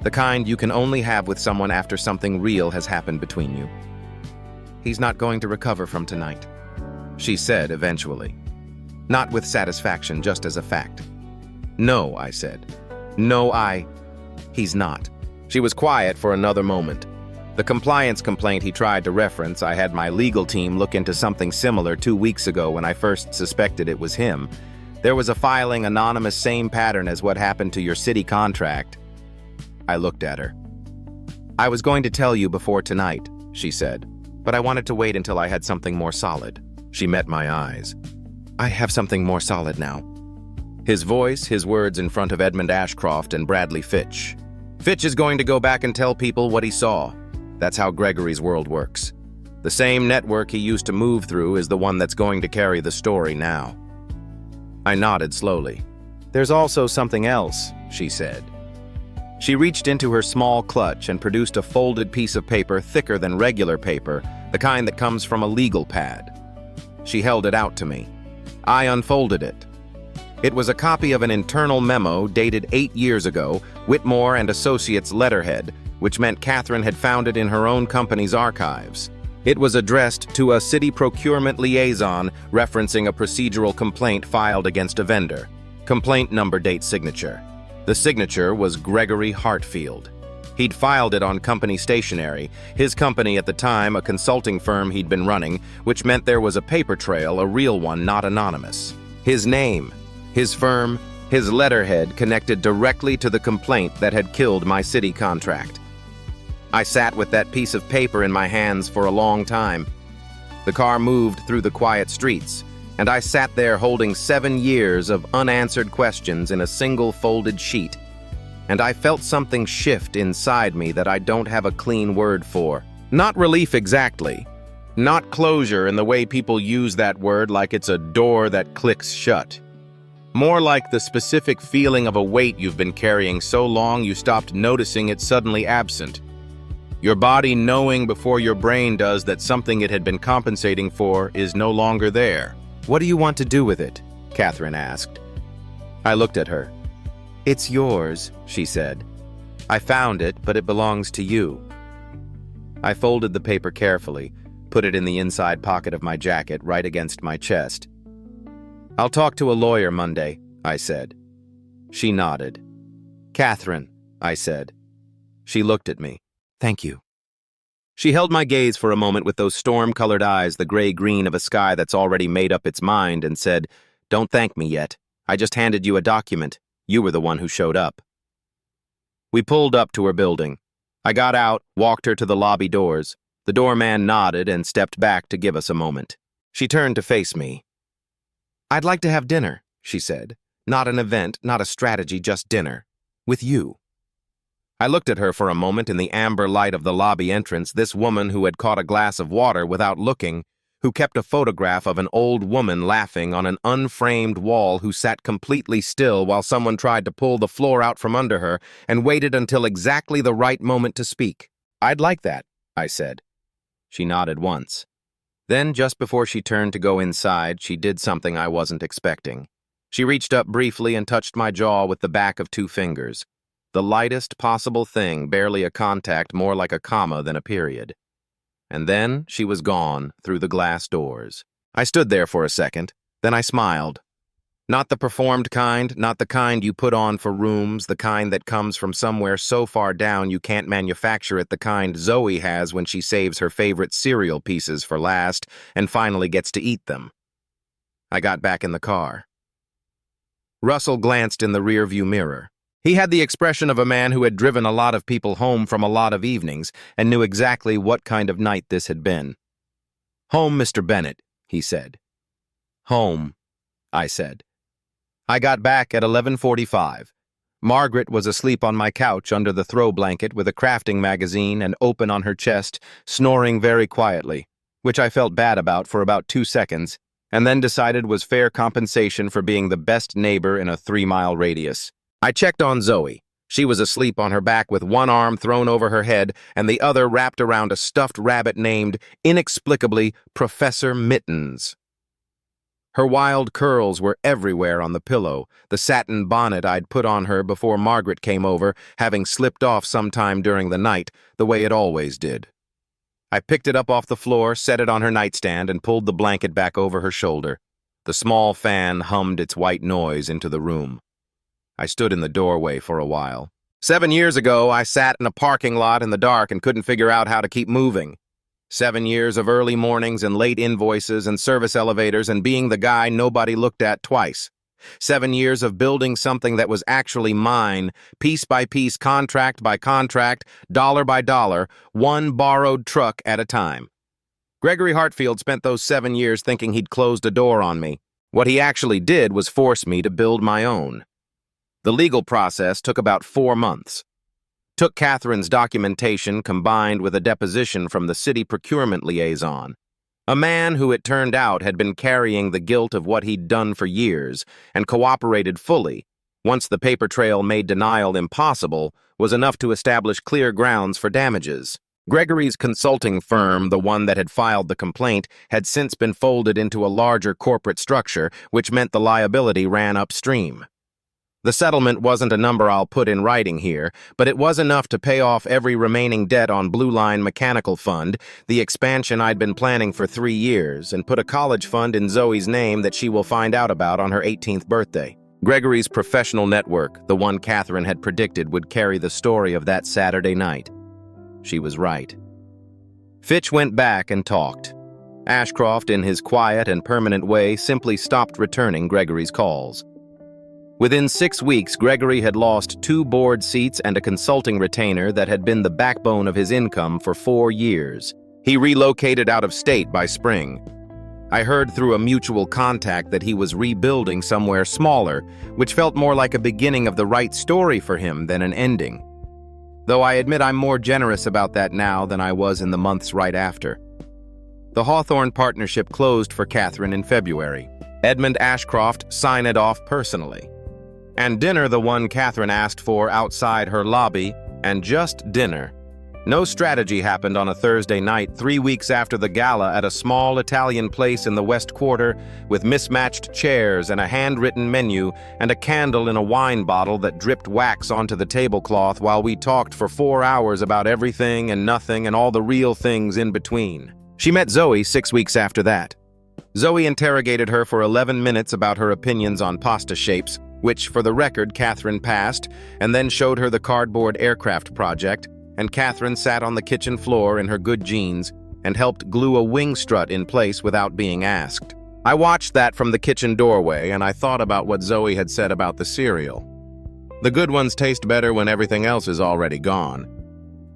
The kind you can only have with someone after something real has happened between you. "He's not going to recover from tonight," she said eventually. Not with satisfaction, just as a fact. "No," I said. "No, he's not." She was quiet for another moment. The compliance complaint he tried to reference, I had my legal team look into something similar 2 weeks ago when I first suspected it was him. There was a filing anonymous, same pattern as what happened to your city contract. I looked at her. "I was going to tell you before tonight," she said, "but I wanted to wait until I had something more solid." She met my eyes. "I have something more solid now." His voice, his words in front of Edmund Ashcroft and Bradley Fitch. Fitch is going to go back and tell people what he saw. That's how Gregory's world works. The same network he used to move through is the one that's going to carry the story now. I nodded slowly. "There's also something else," she said. She reached into her small clutch and produced a folded piece of paper thicker than regular paper, the kind that comes from a legal pad. She held it out to me. I unfolded it. It was a copy of an internal memo dated 8 years ago, Whitmore and Associates letterhead, which meant Catherine had found it in her own company's archives. It was addressed to a city procurement liaison referencing a procedural complaint filed against a vendor. Complaint number, date, signature. The signature was Gregory Hartfield. He'd filed it on company stationery, his company at the time a consulting firm he'd been running, which meant there was a paper trail, a real one, not anonymous. His name, his firm, his letterhead connected directly to the complaint that had killed my city contract. I sat with that piece of paper in my hands for a long time. The car moved through the quiet streets, and I sat there holding 7 years of unanswered questions in a single folded sheet. And I felt something shift inside me that I don't have a clean word for. Not relief exactly. Not closure in the way people use that word like it's a door that clicks shut. More like the specific feeling of a weight you've been carrying so long you stopped noticing it suddenly absent. Your body knowing before your brain does that something it had been compensating for is no longer there. "What do you want to do with it?" Catherine asked. I looked at her. "It's yours," she said. "I found it, but it belongs to you." I folded the paper carefully, put it in the inside pocket of my jacket right against my chest. "I'll talk to a lawyer Monday," I said. She nodded. "Catherine," I said. She looked at me. "Thank you." She held my gaze for a moment with those storm-colored eyes, the gray-green of a sky that's already made up its mind, and said, "Don't thank me yet. I just handed you a document. You were the one who showed up." We pulled up to her building. I got out, walked her to the lobby doors. The doorman nodded and stepped back to give us a moment. She turned to face me. "I'd like to have dinner," she said. "Not an event, not a strategy, just dinner. With you." I looked at her for a moment in the amber light of the lobby entrance, this woman who had caught a glass of water without looking, who kept a photograph of an old woman laughing on an unframed wall, who sat completely still while someone tried to pull the floor out from under her and waited until exactly the right moment to speak. "I'd like that," I said. She nodded once. Then, just before she turned to go inside, she did something I wasn't expecting. She reached up briefly and touched my jaw with the back of 2 fingers. The lightest possible thing, barely a contact, more like a comma than a period. And then she was gone through the glass doors. I stood there for a second, then I smiled. Not the performed kind, not the kind you put on for rooms, the kind that comes from somewhere so far down you can't manufacture it, the kind Zoe has when she saves her favorite cereal pieces for last and finally gets to eat them. I got back in the car. Russell glanced in the rearview mirror. He had the expression of a man who had driven a lot of people home from a lot of evenings and knew exactly what kind of night this had been. "Home, Mr. Bennett," he said. "Home," I said. I got back at 11:45. Margaret was asleep on my couch under the throw blanket with a crafting magazine and open on her chest, snoring very quietly, which I felt bad about for about 2 seconds, and then decided was fair compensation for being the best neighbor in a 3-mile radius. I checked on Zoe. She was asleep on her back with one arm thrown over her head and the other wrapped around a stuffed rabbit named, inexplicably, Professor Mittens. Her wild curls were everywhere on the pillow, the satin bonnet I'd put on her before Margaret came over, having slipped off sometime during the night, the way it always did. I picked it up off the floor, set it on her nightstand, and pulled the blanket back over her shoulder. The small fan hummed its white noise into the room. I stood in the doorway for a while. 7 years ago, I sat in a parking lot in the dark and couldn't figure out how to keep moving. 7 years of early mornings and late invoices and service elevators and being the guy nobody looked at twice. 7 years of building something that was actually mine, piece by piece, contract by contract, dollar by dollar, one borrowed truck at a time. Gregory Hartfield spent those 7 years thinking he'd closed a door on me. What he actually did was force me to build my own. The legal process took about 4 months. Took Catherine's documentation combined with a deposition from the city procurement liaison. A man who, it turned out, had been carrying the guilt of what he'd done for years and cooperated fully, once the paper trail made denial impossible, was enough to establish clear grounds for damages. Gregory's consulting firm, the one that had filed the complaint, had since been folded into a larger corporate structure, which meant the liability ran upstream. The settlement wasn't a number I'll put in writing here, but it was enough to pay off every remaining debt on Blue Line Mechanical Fund, the expansion I'd been planning for 3 years, and put a college fund in Zoe's name that she will find out about on her 18th birthday. Gregory's professional network, the one Catherine had predicted would carry the story of that Saturday night. She was right. Fitch went back and talked. Ashcroft, in his quiet and permanent way, simply stopped returning Gregory's calls. Within 6 weeks, Gregory had lost 2 board seats and a consulting retainer that had been the backbone of his income for 4 years. He relocated out of state by spring. I heard through a mutual contact that he was rebuilding somewhere smaller, which felt more like a beginning of the right story for him than an ending. Though I admit I'm more generous about that now than I was in the months right after. The Hawthorne partnership closed for Catherine in February. Edmund Ashcroft sign it off personally. And dinner, the one Catherine asked for outside her lobby, and just dinner. No strategy happened on a Thursday night 3 weeks after the gala at a small Italian place in the West Quarter with mismatched chairs and a handwritten menu and a candle in a wine bottle that dripped wax onto the tablecloth while we talked for 4 hours about everything and nothing and all the real things in between. She met Zoe 6 weeks after that. Zoe interrogated her for 11 minutes about her opinions on pasta shapes, which, for the record, Catherine passed, and then showed her the cardboard aircraft project, and Catherine sat on the kitchen floor in her good jeans and helped glue a wing strut in place without being asked. I watched that from the kitchen doorway, and I thought about what Zoe had said about the cereal. The good ones taste better when everything else is already gone.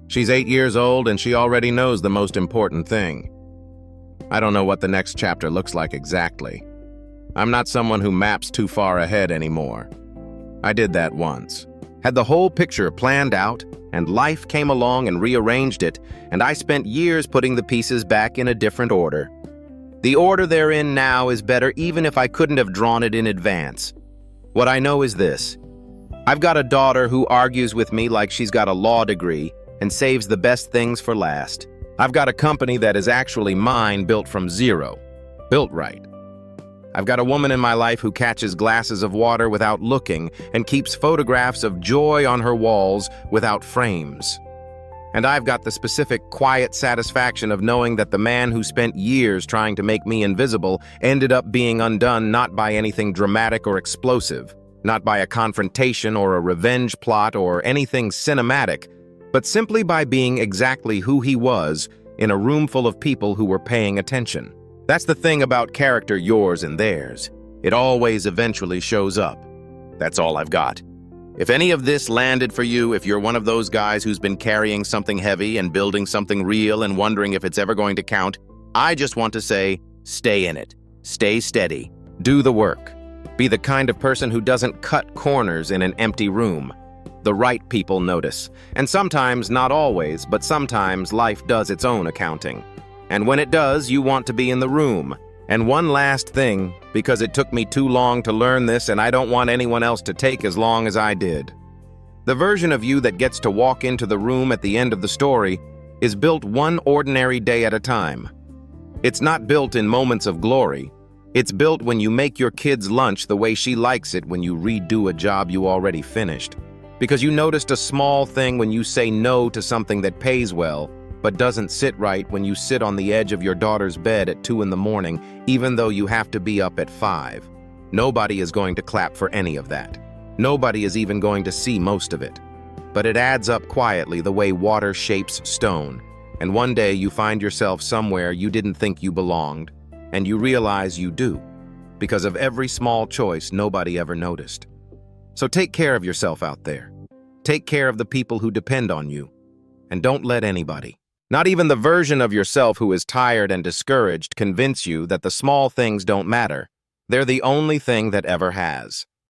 She's 8 years old, and she already knows the most important thing. I don't know what the next chapter looks like exactly. I'm not someone who maps too far ahead anymore. I did that once. Had the whole picture planned out, and life came along and rearranged it, and I spent years putting the pieces back in a different order. The order they're in now is better even if I couldn't have drawn it in advance. What I know is this. I've got a daughter who argues with me like she's got a law degree and saves the best things for last. I've got a company that is actually mine, built from zero. Built right. I've got a woman in my life who catches glasses of water without looking and keeps photographs of joy on her walls without frames. And I've got the specific, quiet satisfaction of knowing that the man who spent years trying to make me invisible ended up being undone not by anything dramatic or explosive, not by a confrontation or a revenge plot or anything cinematic, but simply by being exactly who he was in a room full of people who were paying attention. That's the thing about character, yours and theirs. It always eventually shows up. That's all I've got. If any of this landed for you, if you're one of those guys who's been carrying something heavy and building something real and wondering if it's ever going to count, I just want to say, stay in it. Stay steady. Do the work. Be the kind of person who doesn't cut corners in an empty room. The right people notice. And sometimes, not always, but sometimes life does its own accounting. And when it does, you want to be in the room. And one last thing, because it took me too long to learn this and I don't want anyone else to take as long as I did. The version of you that gets to walk into the room at the end of the story is built one ordinary day at a time. It's not built in moments of glory. It's built when you make your kid's lunch the way she likes it when you redo a job you already finished. Because you noticed a small thing when you say no to something that pays well, but doesn't sit right when you sit on the edge of your daughter's bed at 2 in the morning, even though you have to be up at 5. Nobody is going to clap for any of that. Nobody is even going to see most of it. But it adds up quietly the way water shapes stone. And one day you find yourself somewhere you didn't think you belonged, and you realize you do, because of every small choice nobody ever noticed. So take care of yourself out there. Take care of the people who depend on you. And don't let anybody, not even the version of yourself who is tired and discouraged, convince you that the small things don't matter. They're the only thing that ever has.